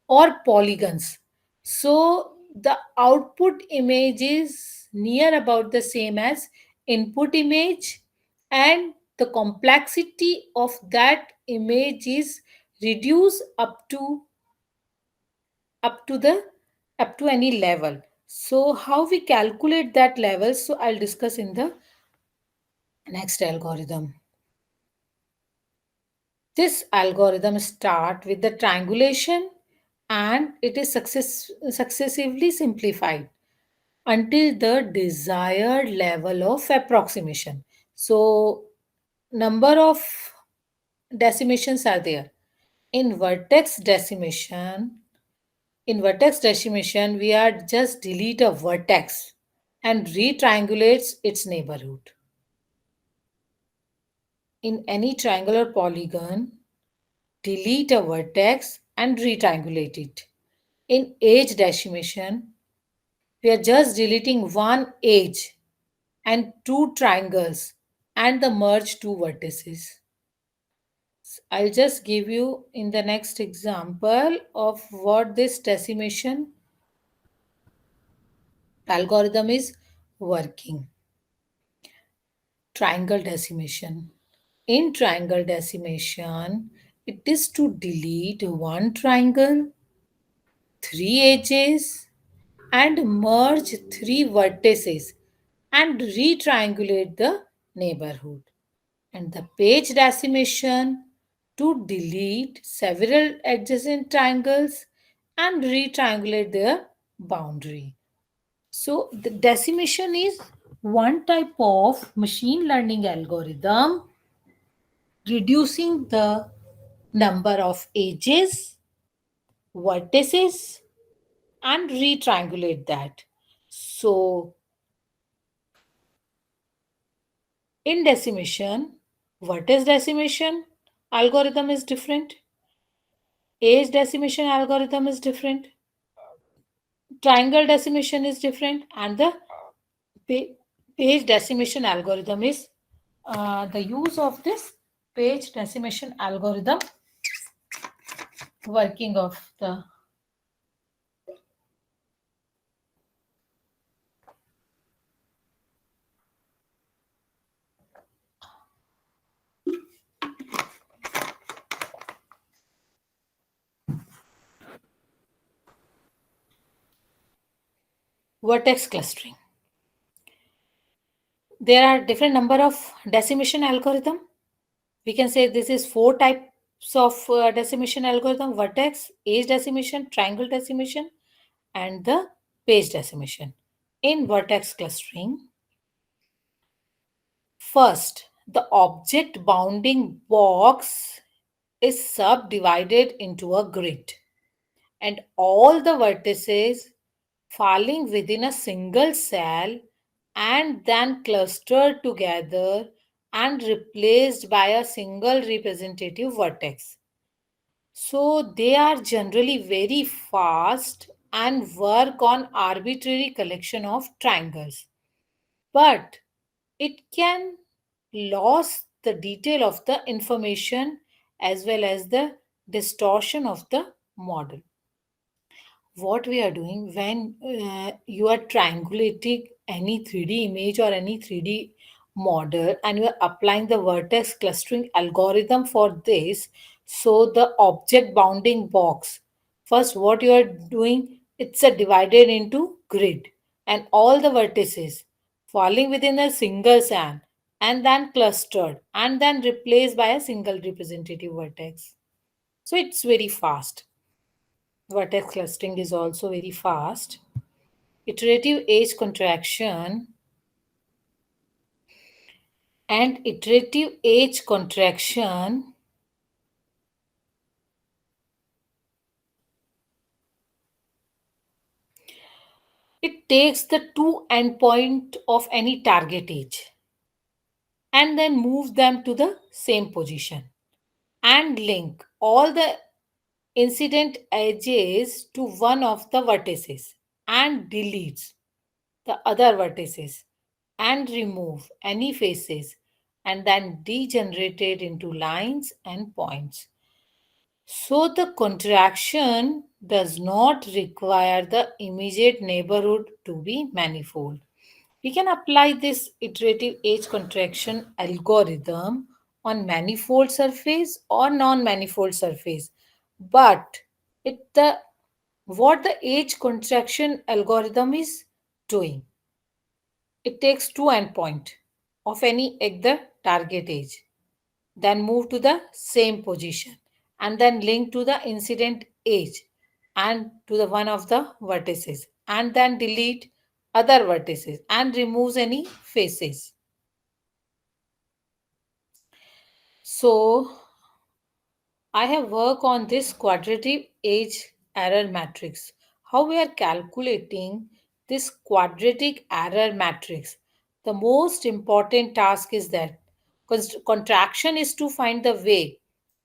or polygons. So the output image is near about the same as input image, and the complexity of that image is reduced up to the up to any level. So how we calculate that level, so I'll discuss in the next algorithm. This algorithm start with the triangulation, and it is successively simplified until the desired level of approximation. So number of decimations are there. In vertex decimation, we are just delete a vertex and retriangulates its neighborhood. In any triangular polygon, delete a vertex and retriangulate it. In edge decimation, we are just deleting one edge and two triangles and the merge two vertices. I'll just give you in the next example of what this decimation algorithm is working. Triangle decimation. In triangle decimation, it is to delete one triangle, three edges, and merge three vertices and retriangulate the neighborhood. And the page decimation, to delete several adjacent triangles and retriangulate their boundary. So the decimation is one type of machine learning algorithm reducing the number of edges, vertices, and retriangulate that. So in decimation, vertex decimation algorithm is different, edge decimation algorithm is different, triangle decimation is different, and the pa- page decimation algorithm is the use of this page decimation algorithm working of the vertex clustering. There are different number of decimation algorithm. We can say this is four types of decimation algorithm: vertex, edge decimation, triangle decimation, and the page decimation. In vertex clustering, first, the object bounding box is subdivided into a grid, and all the vertices falling within a single cell and then clustered together and replaced by a single representative vertex. So they are generally very fast and work on arbitrary collection of triangles. But it can lose the detail of the information as well as the distortion of the model. What we are doing when you are triangulating any 3D image or any 3D model and you are applying the vertex clustering algorithm for this, so the object bounding box, first what you are doing, it's a divided into grid and all the vertices falling within a single sand and then clustered and then replaced by a single representative vertex. So it's very fast. Vertex clustering is also very fast. Iterative edge contraction and iterative edge contraction, it takes the two endpoint of any target edge and then moves them to the same position and link all the incident edges to one of the vertices and deletes the other vertices and remove any faces and then degenerate it into lines and points. So the contraction does not require the immediate neighborhood to be manifold. We can apply this iterative edge contraction algorithm on manifold surface or non-manifold surface. But it the what the edge contraction algorithm is doing, it takes two endpoint of any at the target edge, then move to the same position and then link to the incident edge and to the one of the vertices and then delete other vertices and removes any faces. So I have worked on this quadratic edge error matrix. How we are calculating this quadratic error matrix. The most important task is that contraction is to find the way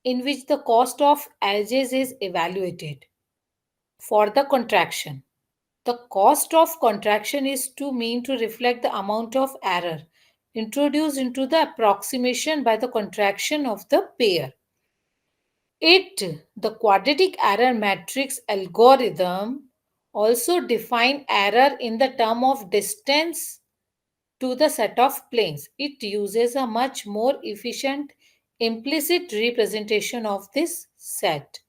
in which the cost of edges is evaluated for the contraction. The cost of contraction is to mean to reflect the amount of error introduced into the approximation by the contraction of the pair. The quadratic error matrix algorithm also define error in the term of distance to the set of planes. It uses a much more efficient implicit representation of this set.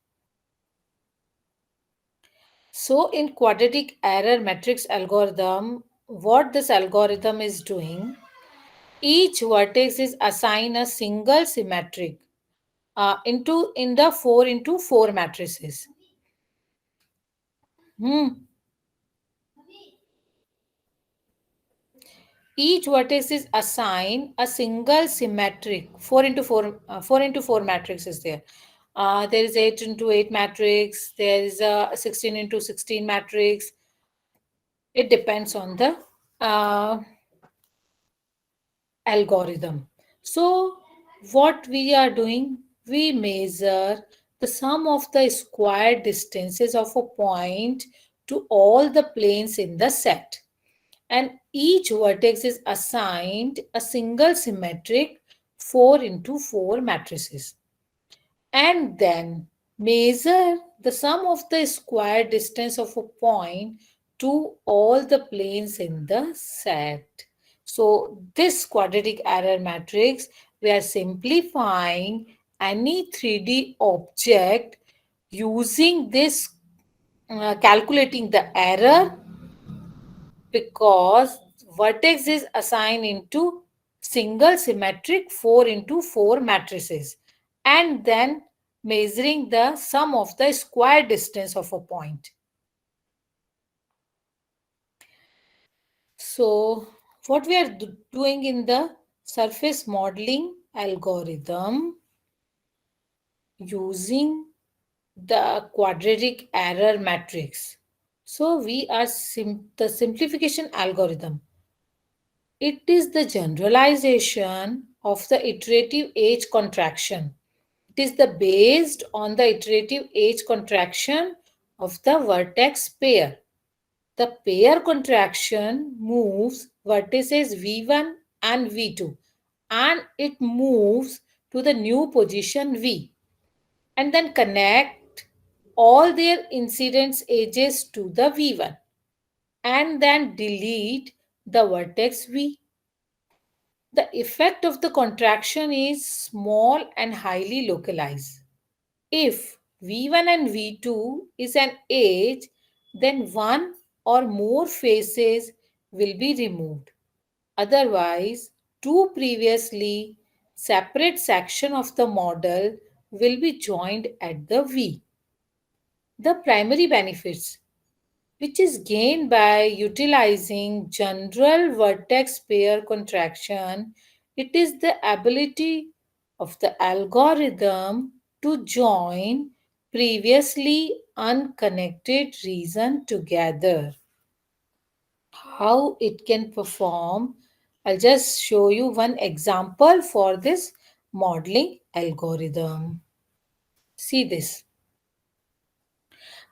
So in quadratic error matrix algorithm, what this algorithm is doing, each vertex is assigned a single symmetric into in the 4 into 4 matrices. Hmm. Each vertex is assigned a single symmetric 4 into 4 4 into 4 matrix is there. There is 8 into 8 matrix, there is a 16 into 16 matrix. It depends on the uh, algorithm. So what we are doing, we measure the sum of the square distances of a point to all the planes in the set, and each vertex is assigned a single symmetric 4 into 4 matrices, and then measure the sum of the square distance of a point to all the planes in the set. So this quadratic error matrix, we are simplifying any 3D object using this calculating the error, because vertex is assigned into single symmetric 4 into 4 matrices and then measuring the sum of the square distance of a point. So what we are doing in the surface modeling algorithm using the quadratic error matrix. So we are the simplification algorithm. It is the generalization of the iterative edge contraction. It is the based on the iterative edge contraction of the vertex pair. The pair contraction moves vertices V1 and V2 and it moves to the new position V and then connect all their incidence edges to the V1 and then delete the vertex V. The effect of the contraction is small and highly localized. If V1 and V2 is an edge, then one or more faces will be removed. Otherwise, two previously separate sections of the model will be joined at the V. The primary benefits, which is gained by utilizing general vertex pair contraction, it is the ability of the algorithm to join previously unconnected regions together. How it can perform, I'll just show you one example for this modeling algorithm. See this.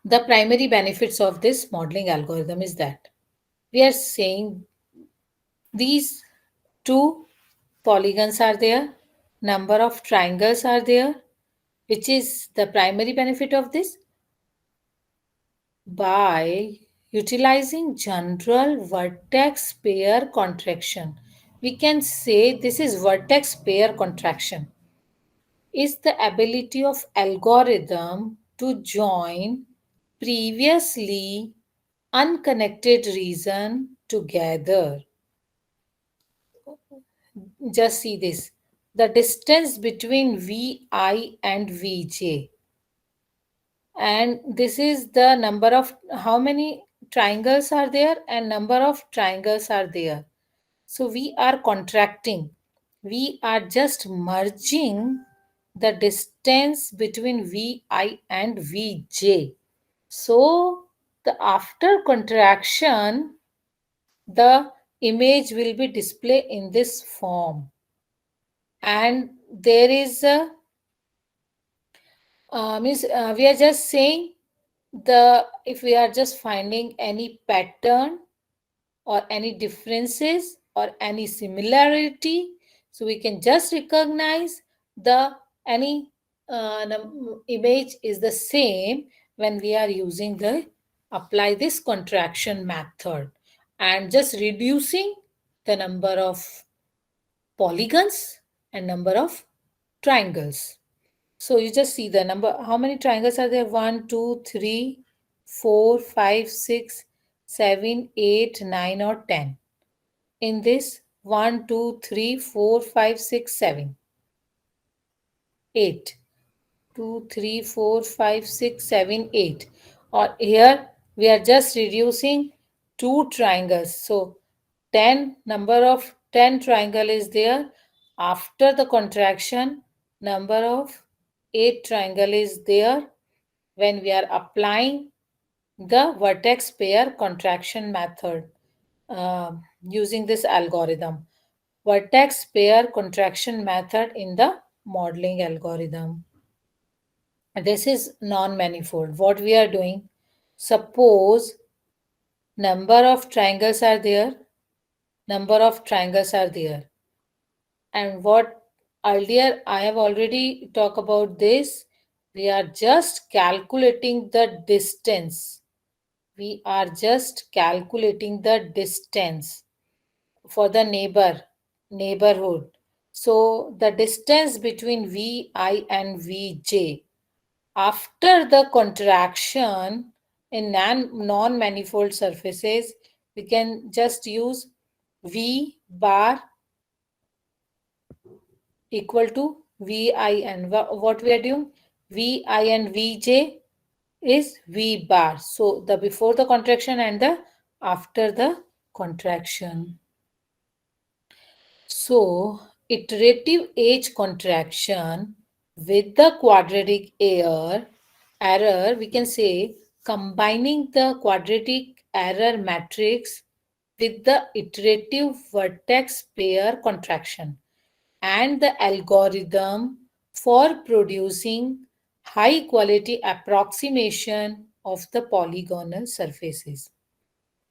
The primary benefits of this modeling algorithm is that we are saying these two polygons are there, number of triangles are there, which is the primary benefit of this. By utilizing general vertex pair contraction, we can say this is vertex pair contraction, is the ability of algorithm to join previously unconnected region together. Just see this. The distance between Vi and Vj. And this is the number of how many triangles are there and number of triangles are there. So we are contracting. We are just merging the distance between Vi and Vj. So the after contraction, the image will be displayed in this form. And there is a we are just saying the if we are just finding any pattern or any differences or any similarity, so we can just recognize the any image is the same when we are using the apply this contraction method and just reducing the number of polygons and number of triangles. So you just see the number. How many triangles are there? 1, 2, 3, 4, 5, 6, 7, 8, 9, or 10. In this 1, 2, 3, 4, 5, 6, 7, 8. 2, 3, 4, 5, 6, 7, 8. Or here we are just reducing two triangles. So 10 number of 10 triangle is there. After the contraction, number of 8 triangle is there when we are applying the vertex pair contraction method using this algorithm. Vertex pair contraction method in the modeling algorithm. This is non-manifold. What we are doing, suppose number of triangles are there, number of triangles are there. And what earlier I have already talked about this, we are just calculating the distance. We are just calculating the distance for the neighborhood. So the distance between Vi and Vj after the contraction in non-manifold surfaces, we can just use V bar equal to Vi and what we are doing? Vi and Vj is V bar. So the before the contraction and the after the contraction. So iterative age contraction with the quadratic error, we can say combining the quadratic error matrix with the iterative vertex pair contraction and the algorithm for producing high quality approximation of the polygonal surfaces.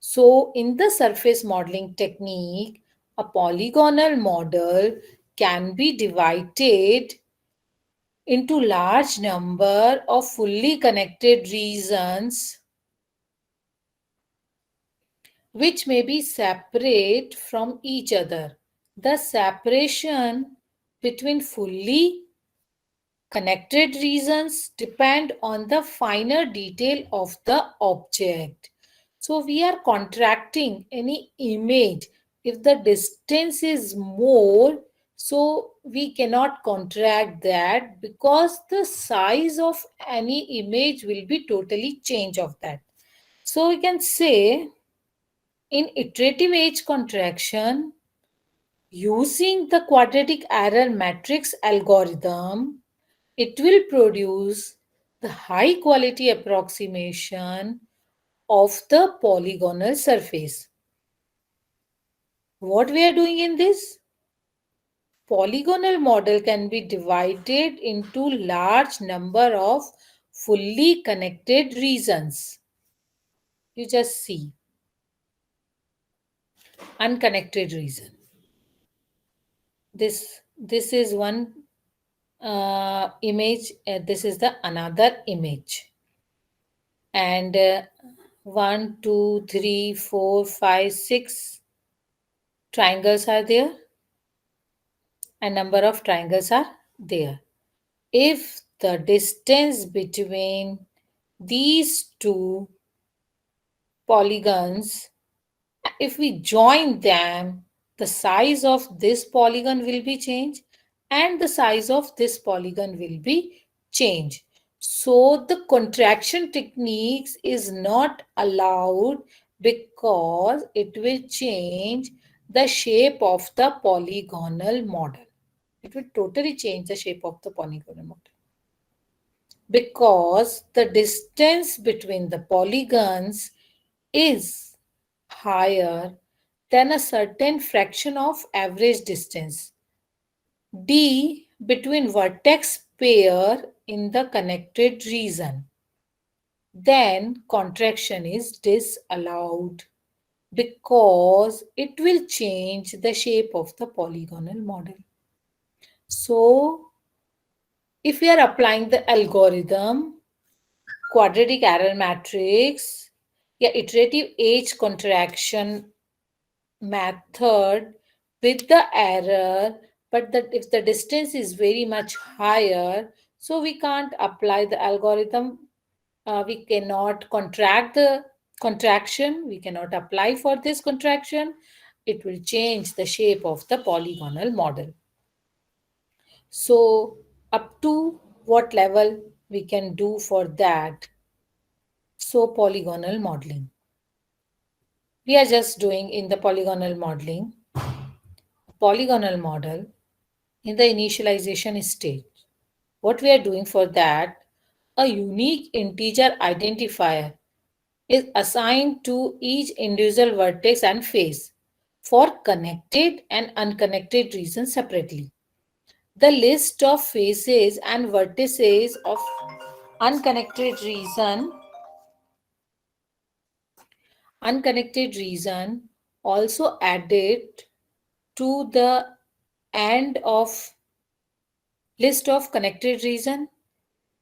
So in the surface modeling technique, a polygonal model can be divided into large number of fully connected regions which may be separate from each other. The separation between fully connected regions depend on the finer detail of the object. So we are contracting any image. If the distance is more, so we cannot contract that because the size of any image will be totally change of that. So we can say in iterative age contraction, using the quadratic error matrix algorithm, it will produce the high quality approximation of the polygonal surface. What we are doing in this? polygonal model can be divided into large number of fully connected regions. You just see unconnected region. This is one image. This is the another image, and 1, 2, 3, 4, 5, 6 triangles are there, and number of triangles are there. If the distance between these two polygons, if we join them, the size of this polygon will be changed and the size of this polygon will be changed. So the contraction techniques is not allowed because it will change the shape of the polygonal model. It will totally change the shape of the polygonal model because the distance between the polygons is higher than a certain fraction of average distance d between vertex pair in the connected region. Then contraction is disallowed because it will change the shape of the polygonal model. So if we are applying the algorithm, quadratic error matrix, iterative age contraction method with the error, but that if the distance is very much higher, so we can't apply the algorithm. We cannot contract the contraction. We cannot apply for this contraction. It will change the shape of the polygonal model. So up to what level we can do for that? So polygonal modeling. We are just doing in the polygonal modeling, polygonal model in the initialization stage. What we are doing for that, a unique integer identifier is assigned to each individual vertex and face for connected and unconnected regions separately. The list of faces and vertices of unconnected region also added to the end of list of connected region,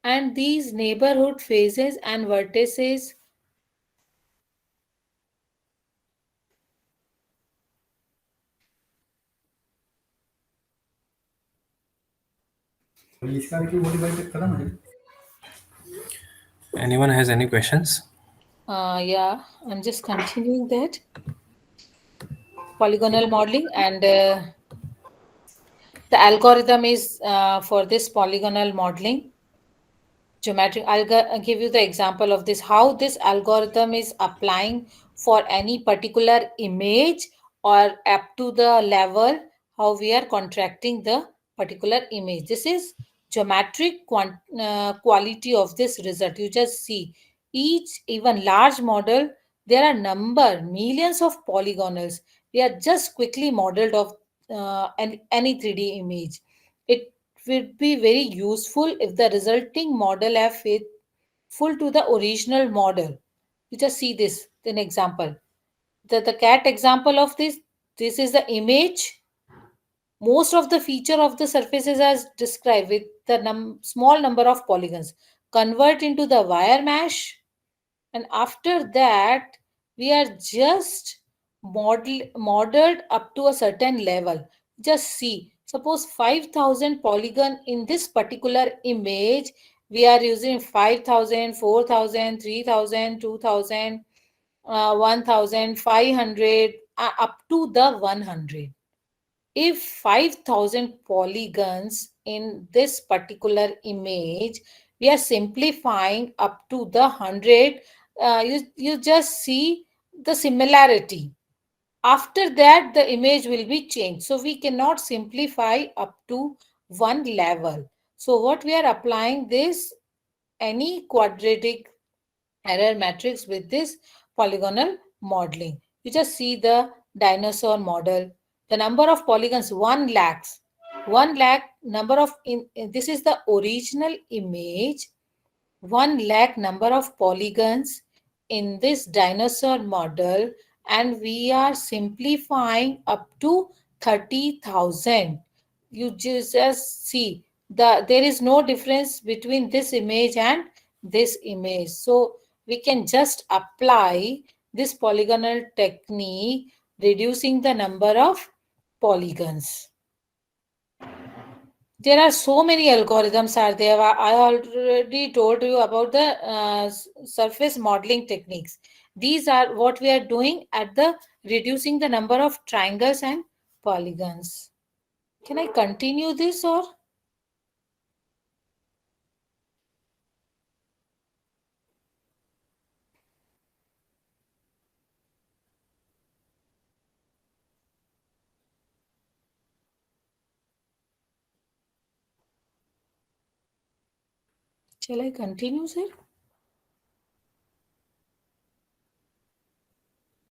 and these neighborhood faces and vertices Anyone has any questions? yeah, I'm just continuing that polygonal modeling, and the algorithm is for this polygonal modeling geometric. I'll give you the example of this, how this algorithm is applying for any particular image or up to the level how we are contracting the particular image. This is geometric quality of this result. You just see each even large model, there are number millions of polygonals. We are just quickly modeled of any 3D image. It would be very useful if the resulting model are faithful to the original model. You just see this an example. The cat example of this is the image. Most of the feature of the surfaces as described with the small number of polygons. Convert into the wire mesh, and after that we are just modeled up to a certain level. Just see, suppose 5,000 polygon in this particular image, we are using 5,000, 4,000, 3,000, 2,000, 1,500, up to the 100. If 5,000 polygons in this particular image, we are simplifying up to the 100. You just see the similarity. After that, the image will be changed. So we cannot simplify up to one level. So what we are applying this, any quadratic error matrix with this polygonal modeling. You just see the dinosaur model. The number of polygons 1 lakhs. 1 lakh number of this is the original image. 1 lakh number of polygons in this dinosaur model, and we are simplifying up to 30,000. You just see there is no difference between this image and this image. So we can just apply this polygonal technique, reducing the number of polygons. There are so many algorithms are there. I already told you about the surface modeling techniques. These are what we are doing at the reducing the number of triangles and polygons. Can I continue this, or shall I continue, sir?